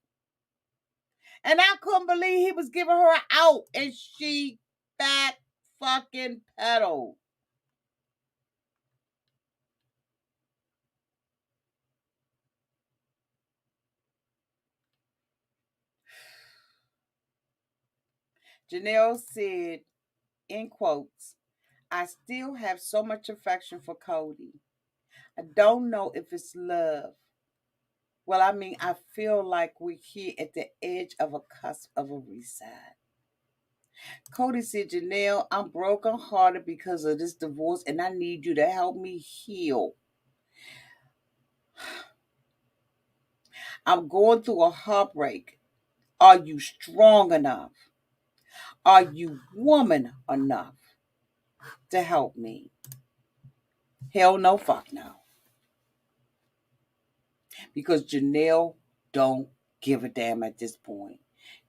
And I couldn't believe he was giving her out and she back fucking pedaled. Janelle said, in quotes, I still have so much affection for Cody. I don't know if it's love. Well, I mean, I feel like we're here at the edge of a cusp of a reset. Cody said, Janelle, I'm brokenhearted because of this divorce and I need you to help me heal. I'm going through a heartbreak. Are you strong enough? Are you woman enough to help me? Hell no, fuck no. Because Janelle don't give a damn at this point.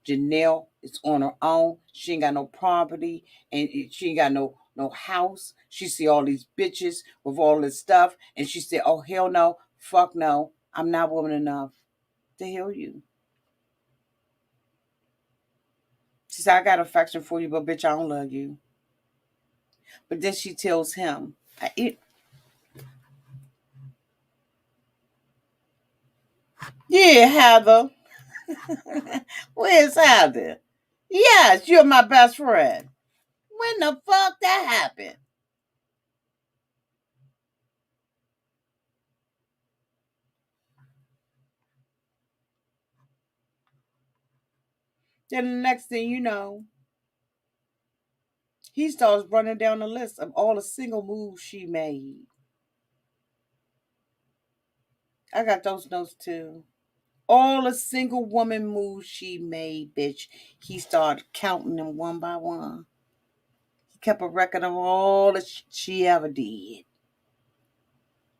Janelle is on her own. She ain't got no property and she ain't got no house. She see all these bitches with all this stuff and she said, oh hell no, fuck no, I'm not woman enough to heal you. She said, I got affection for you, but bitch, I don't love you. But then she tells him, yeah, Heather. Where's Heather? Yes, you're my best friend. When the fuck that happened? Then the next thing you know, he starts running down the list of all the single moves she made. I got those notes too. All the single woman moves she made, bitch. He started counting them one by one. He kept a record of all that she ever did.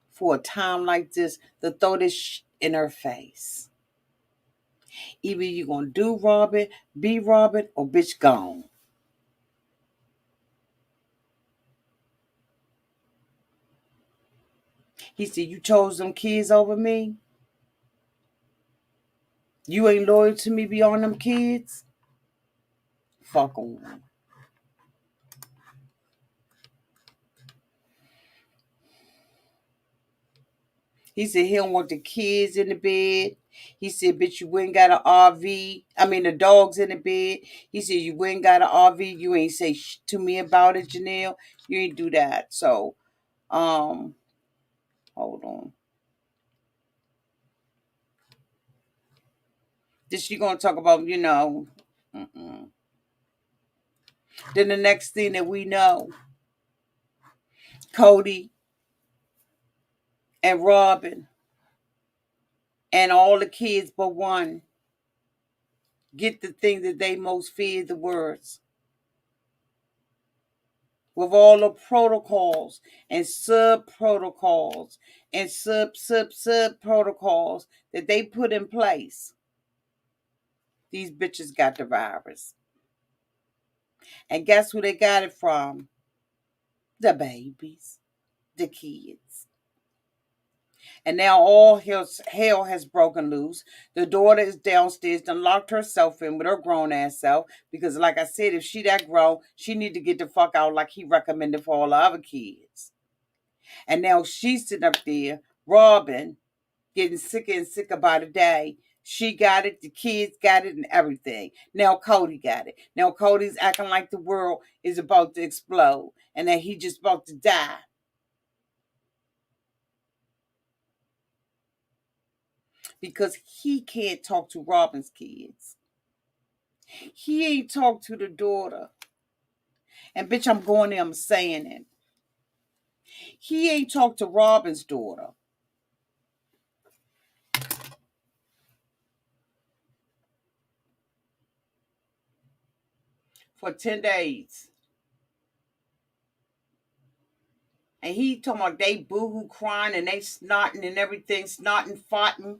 For a time like this, to throw this in her face. Either you gonna do Robin, be Robin, or bitch gone. He said, you chose them kids over me? You ain't loyal to me beyond them kids? Fuck on. He said he don't want the kids in the bed. He said, bitch, you ain't got an RV. I mean, the dog's in the bed. He said, you ain't got an RV. You ain't say to me about it, Janelle. You ain't do that. So, hold on. Then she gonna talk about, Then the next thing that we know, Cody and Robin and all the kids but one get the thing that they most fear the worst. with all the protocols and sub protocols and sub protocols that they put in place. These bitches got the virus. And guess who they got it from? The babies, the kids. And now all hell has broken loose. The daughter is downstairs, done locked herself in with her grown ass self. Because like I said, if she that grown, she need to get the fuck out like he recommended for all the other kids. And now she's sitting up there, Robin, getting sicker and sicker by the day. She got it, the kids got it, and everything. Now Cody got it. Now Cody's acting like the world is about to explode and that he just about to die. Because he can't talk to Robin's kids. He ain't talked to the daughter. And bitch, I'm going there, I'm saying it. He ain't talked to Robin's daughter. For 10 days. And he talking about they boo-hoo crying and they snotting and everything, snotting, farting.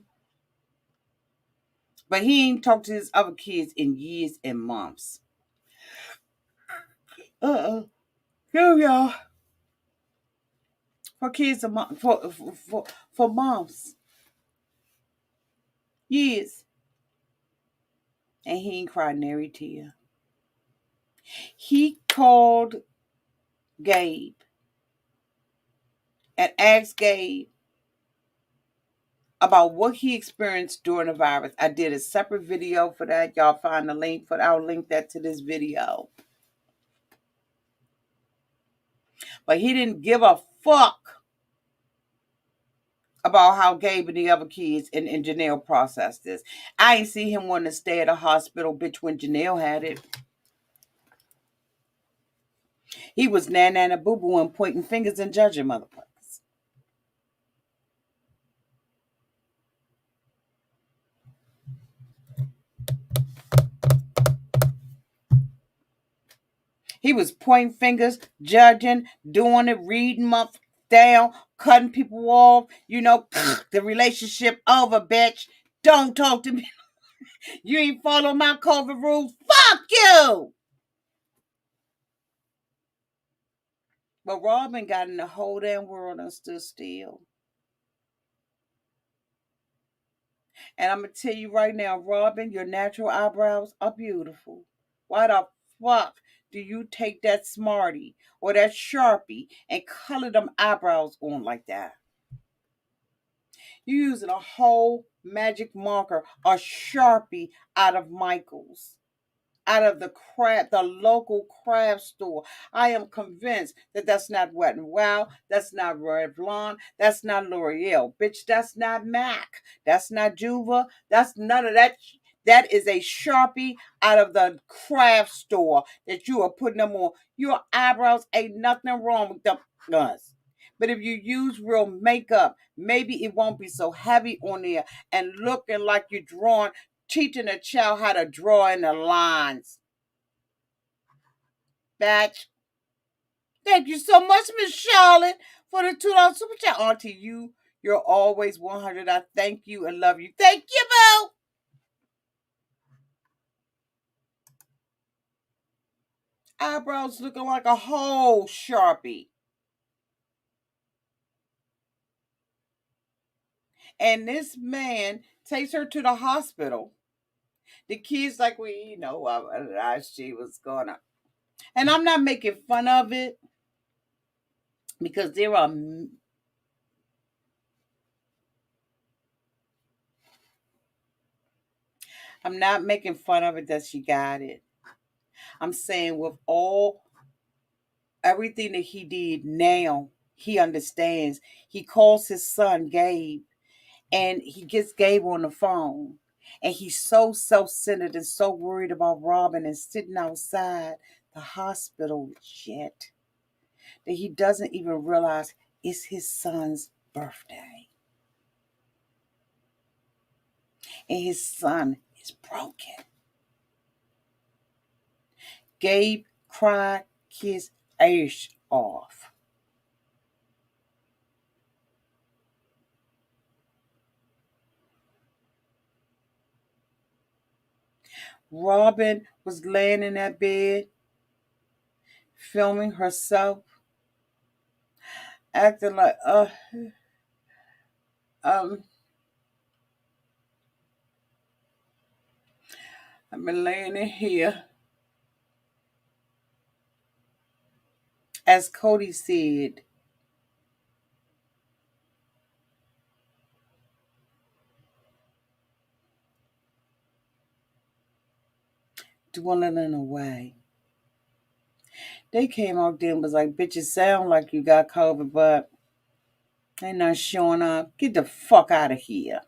But he ain't talked to his other kids in years and months. Here y'all. For kids for months. Years. And he ain't cried nary tear. He called Gabe and asked Gabe about what he experienced during the virus. I did a separate video for that. Y'all find the link for that. I'll link that to this video. But he didn't give a fuck about how Gabe and the other kids and Janelle processed this. I ain't see him wanting to stay at a hospital, bitch, when Janelle had it. He was nana boo boo and pointing fingers and judging motherfuckers. He was pointing fingers, judging, doing it, reading motherfuckers down, cutting people off. You know, the relationship over, bitch. Don't talk to me. You ain't follow my COVID rules. Fuck you. But Robin got in the whole damn world and stood still. And I'm going to tell you right now, Robin, your natural eyebrows are beautiful. Why the fuck do you take that Smartie or that Sharpie and color them eyebrows on like that? You're using a whole magic marker, a Sharpie out of Michael's, out of the local craft store. I am convinced that that's not Wet n Wild, that's not Revlon, that's not L'Oreal. Bitch, that's not MAC, that's not Juva, that's none of that. That is a Sharpie out of the craft store that you are putting them on. Your eyebrows ain't nothing wrong with them. Guys. But if you use real makeup, maybe it won't be so heavy on there and looking like you're drawing, teaching a child how to draw in the lines. Batch. Thank you so much, Miss Charlotte, for the $2 super chat. Auntie, you're always 100. I thank you and love you. Thank you, boo. Eyebrows looking like a whole Sharpie. And this man takes her to the hospital. The kids like, she was gonna. And I'm not making fun of it because there are. I'm not making fun of it that she got it. I'm saying with everything that he did now, he understands. He calls his son Gabe and he gets Gabe on the phone. And he's so self-centered and so worried about Robin and sitting outside the hospital yet that he doesn't even realize it's his son's birthday. And his son is broken. Gabe cried, kissed ace off. Robin was laying in that bed, filming herself, acting like, um, I've been laying in here. As Cody said, dwindling away. They came out there and was like, bitch, it sound like you got COVID, but ain't not showing up. Get the fuck out of here.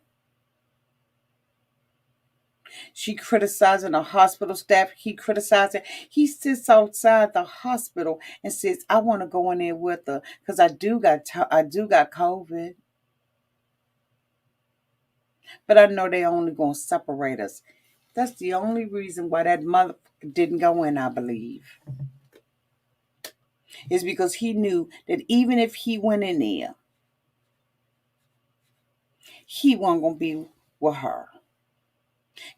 She criticizing the hospital staff. He criticizing. He sits outside the hospital and says, "I want to go in there with her because I do got COVID, but I know they only gonna separate us." That's the only reason why that motherfucker didn't go in. I believe is because he knew that even if he went in there, he wasn't gonna be with her.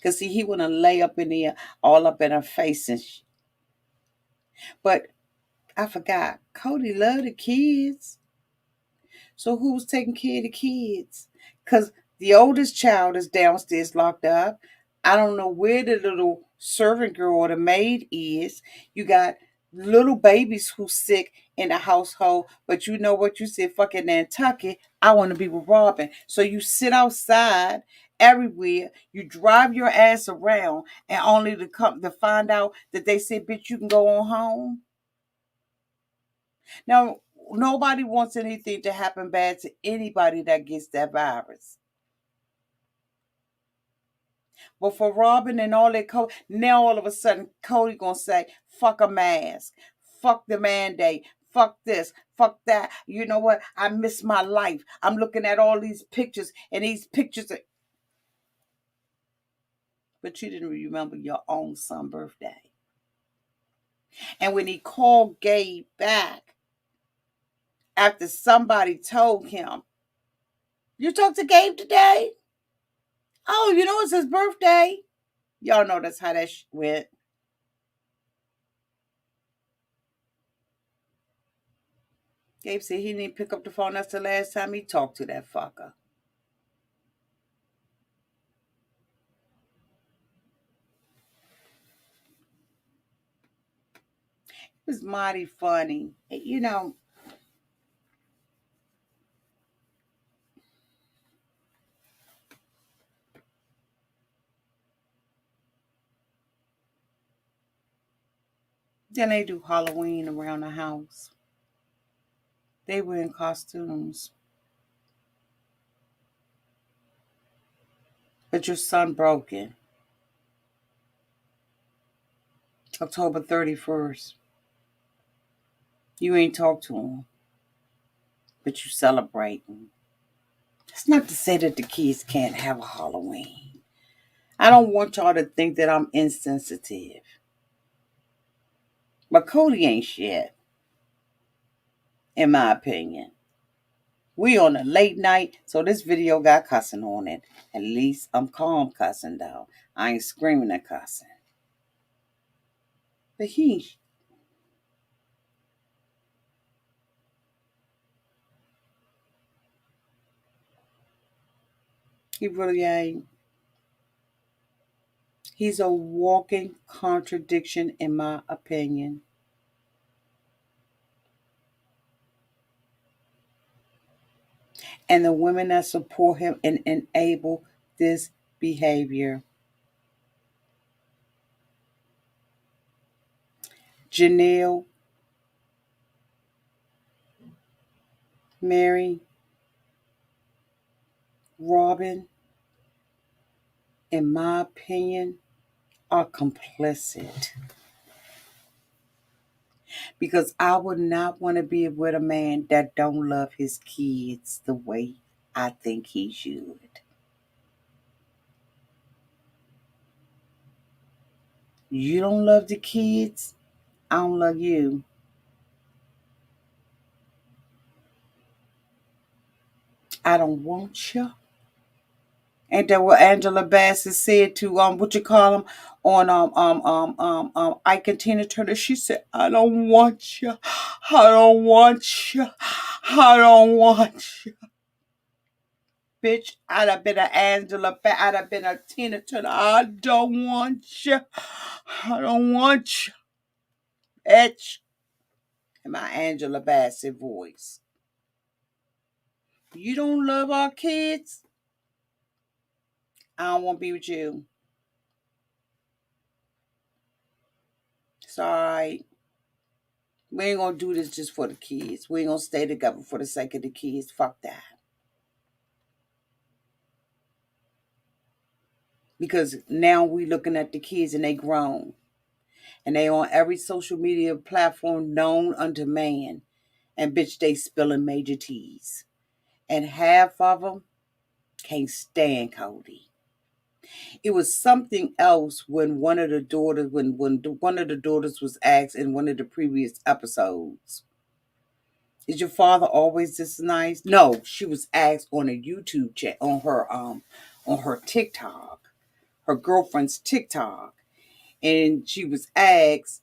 Cause see, he wanna lay up in there, all up in her face and. But I forgot. Cody loved the kids. So who's taking care of the kids? Because the oldest child is downstairs locked up. I don't know where the little servant girl or the maid is. You got little babies who's sick in the household. But you know what? You said, fucking Nantucket, I want to be with Robin. So you sit outside everywhere. You drive your ass around and only to come to find out that they said, bitch, you can go on home. Now, nobody wants anything to happen bad to anybody that gets that virus. But for Robin and all that, now all of a sudden, Cody gonna say, fuck a mask, fuck the mandate, fuck this, fuck that. You know what? I miss my life. I'm looking at all these pictures, and these pictures are... But you didn't remember your own son's birthday. And when he called Gabe back, after somebody told him, you talked to Gabe today? Oh, you know it's his birthday. Y'all know that's how that went. Gabe said he didn't pick up the phone. That's the last time he talked to that fucker. It was mighty funny. You know, then they do Halloween around the house. They were in costumes. But your son broken. October 31st. You ain't talked to him. But you celebrating. That's not to say that the kids can't have a Halloween. I don't want y'all to think that I'm insensitive. But Cody ain't shit, in my opinion. We on a late night, so this video got cussing on it. At least I'm calm cussing though. I ain't screaming and cussing. But he really ain't. He's a walking contradiction in my opinion. And the women that support him and enable this behavior. Janelle, Mary, Robin, in my opinion, are complicit. Because I would not want to be with a man that don't love his kids the way I think he should. You don't love the kids, I don't love you. I don't want you. Ain't that what Angela Bassett said to what you call him on Ike and Tina Turner? She said, "I don't want you. I don't want you. I don't want you." Bitch, I'd have been I'd have been a Tina Turner. I don't want you. I don't want you. Bitch. In my Angela Bassett voice. You don't love our kids? I don't want to be with you. It's all right. We ain't gonna do this just for the kids. We ain't gonna stay together for the sake of the kids. Fuck that. Because now we looking at the kids and they grown. And they on every social media platform known unto man. And bitch, they spilling major teas. And half of them can't stand Cody. It was something else when one of the daughters, when one of the daughters was asked in one of the previous episodes, "Is your father always this nice?" No, she was asked on a YouTube chat on her TikTok, her girlfriend's TikTok, and she was asked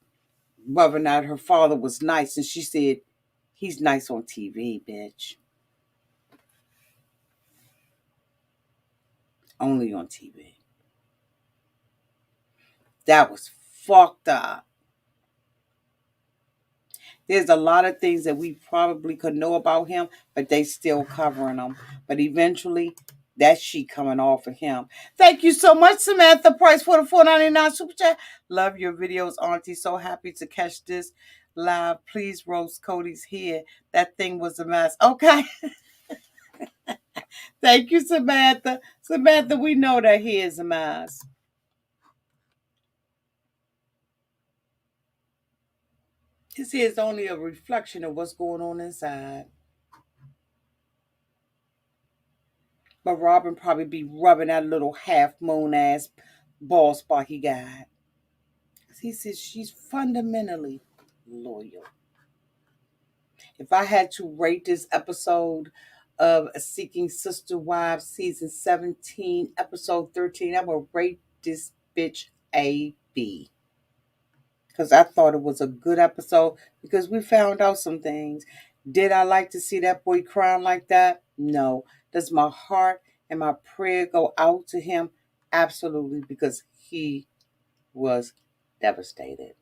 whether or not her father was nice, and she said, "He's nice on TV, bitch. Only on TV." That was fucked up. There's a lot of things that we probably could know about him, but they still covering him. But eventually, that sheet coming off of him. Thank you so much, Samantha Price, for the $4.99 super chat. Love your videos, Auntie. So happy to catch this live. Please roast Cody's hair. That thing was a mess. Okay. Thank you, Samantha. Samantha, we know that hair is a mess. His hair is only a reflection of what's going on inside. But Robin probably be rubbing that little half moon ass bald spot he got. He says she's fundamentally loyal. If I had to rate this episode of Seeking Sister Wives season 17, episode 13, I would rate this bitch a B. Because I thought it was a good episode because we found out some things. Did I like to see that boy crying like that? No. Does my heart and my prayer go out to him? Absolutely, because he was devastated.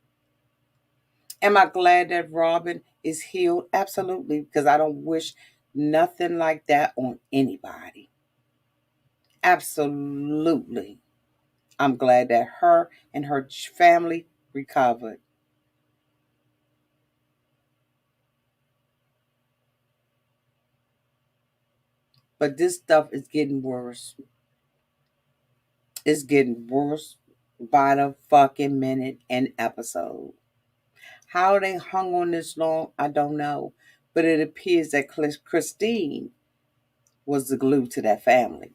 Am I glad that Robin is healed? Absolutely, because I don't wish nothing like that on anybody. Absolutely. I'm glad that her and her family recovered. But this stuff is getting worse. It's getting worse by the fucking minute and episode. How they hung on this long, I don't know. But it appears that Christine was the glue to that family.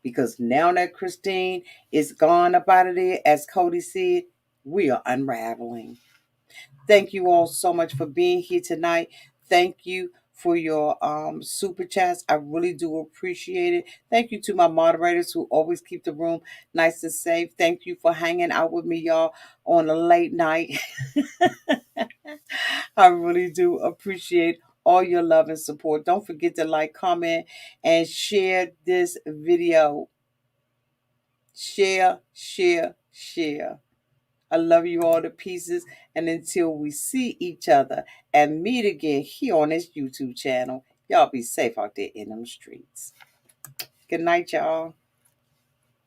Because now that Christine is gone up out of there, as Cody said, we are unraveling. Thank you all so much for being here tonight. Thank you for your super chats. I really do appreciate it. Thank you to my moderators who always keep the room nice and safe. Thank you for hanging out with me, y'all, on a late night. I really do appreciate all your love and support. Don't forget to like, comment, and share this video. Share, share, share. I love you all to pieces. And until we see each other and meet again here on this YouTube channel, y'all be safe out there in them streets. Good night, y'all.